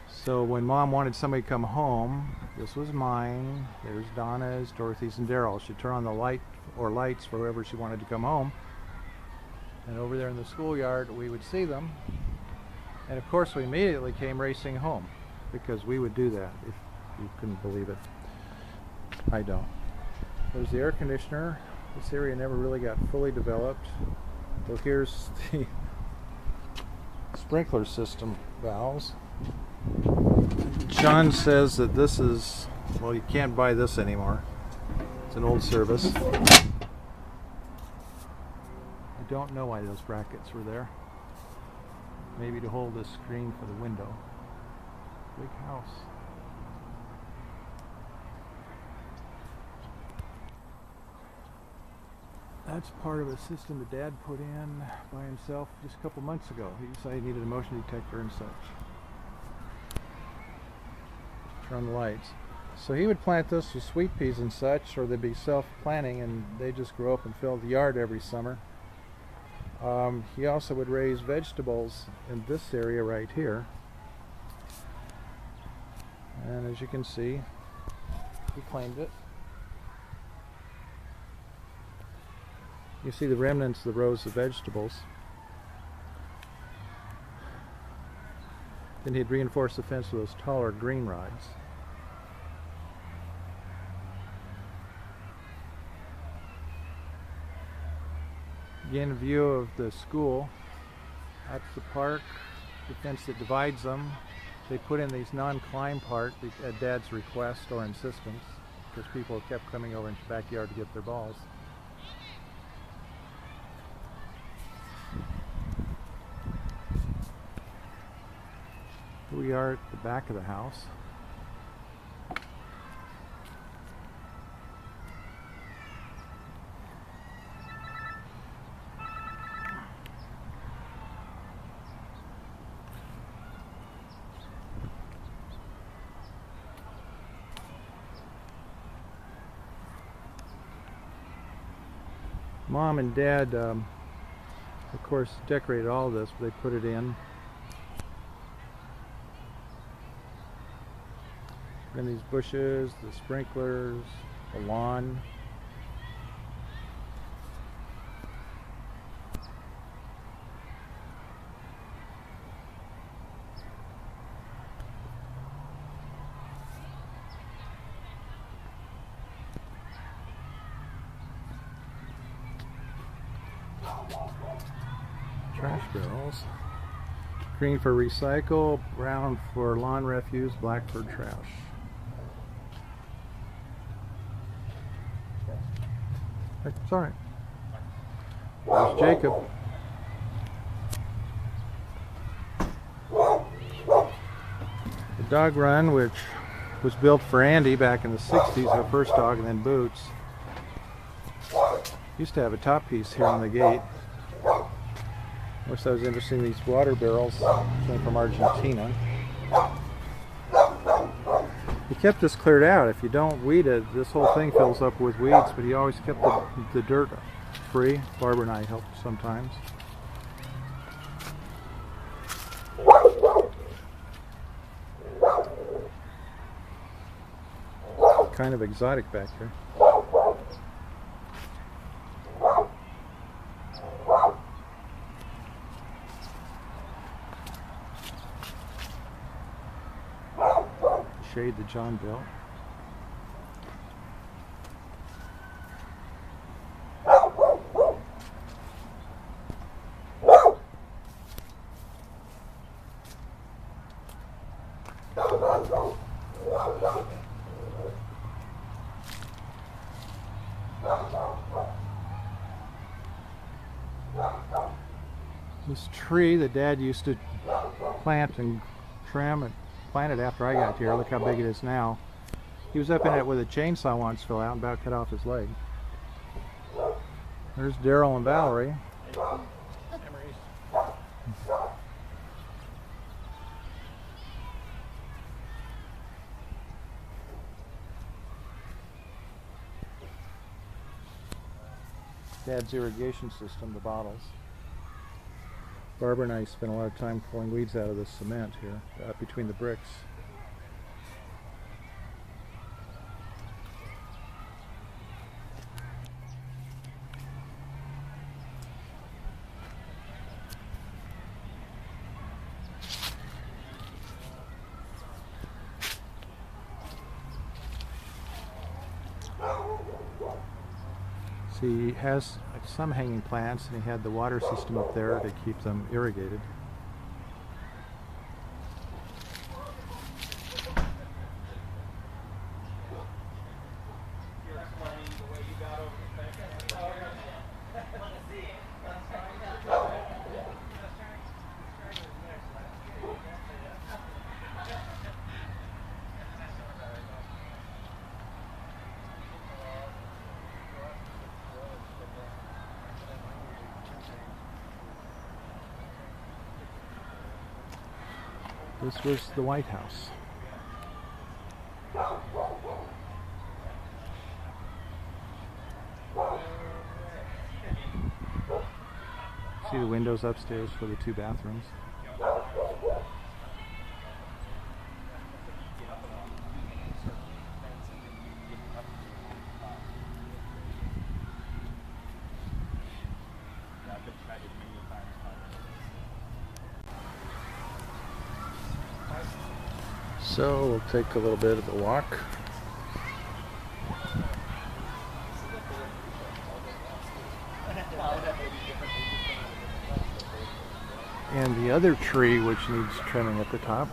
So when Mom wanted somebody to come home, this was mine, there's Donna's, Dorothy's, and Daryl's. She'd turn on the light or lights for whoever she wanted to come home. And over there in the schoolyard, we would see them. And of course, we immediately came racing home, because we would do that if you couldn't believe it. I don't. There's the air conditioner. This area never really got fully developed. So here's the sprinkler system valves. John says that this is, well, you can't buy this anymore. It's an old service. I don't know why those brackets were there. Maybe to hold this screen for the window. Big house. That's part of a system that Dad put in by himself just a couple months ago. He decided he needed a motion detector and such. Turn the lights. So he would plant this with sweet peas and such, or they'd be self-planting and they just grow up and fill the yard every summer. He also would raise vegetables in this area right here. And as you can see, he claimed it. You see the remnants of the rows of vegetables. Then he'd reinforce the fence with those taller green rods. Again, a view of the school. That's the park, the fence that divides them. They put in these non-climb part at Dad's request or insistence, because people kept coming over into the backyard to get their balls. Here we are at the back of the house. Mom and Dad, of course, decorated all of this, but they put it in. And these bushes, the sprinklers, the lawn. Trash barrels. Green for recycle, brown for lawn refuse, black for trash. It's alright. There's Jacob. The dog run, which was built for Andy back in the 60s, our first dog, and then Boots. Used to have a top piece here on the gate. I wish that was interesting. These water barrels came from Argentina. He kept this cleared out. If you don't weed it, this whole thing fills up with weeds, but he always kept the dirt free. Barbara and I helped sometimes. Kind of exotic back here. Shade that John built. This tree that Dad used to plant and trim and planted after I got here. Look how big it is now. He was up in it with a chainsaw once, fell out and about cut off his leg. There's Daryl and Valerie. Dad's irrigation system, the bottles. Barbara and I spent a lot of time pulling weeds out of the cement here, between the bricks. See, he has some hanging plants, and he had the water system up there to keep them irrigated. This was the White House. See the windows upstairs for the two bathrooms. So we'll take a little bit of a walk. And the other tree which needs trimming at the top.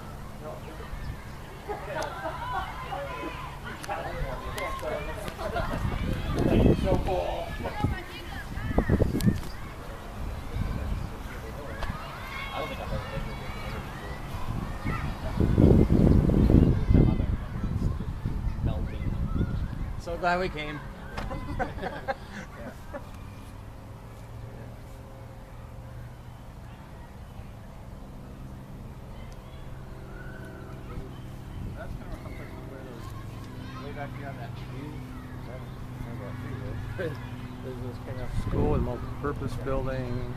So cool. So glad we came. That's kind of a complex where those way back here on that tree. Business kind of school with multi-purpose building,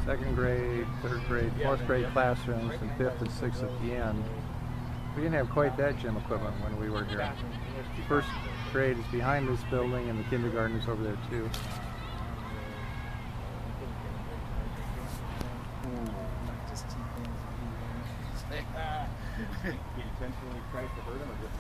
second grade, third grade, fourth grade classrooms, and fifth and sixth at the end. We didn't have quite that gym equipment when we were here. First grade is behind this building, and the kindergarten is over there too. He intentionally tried to hurt him or just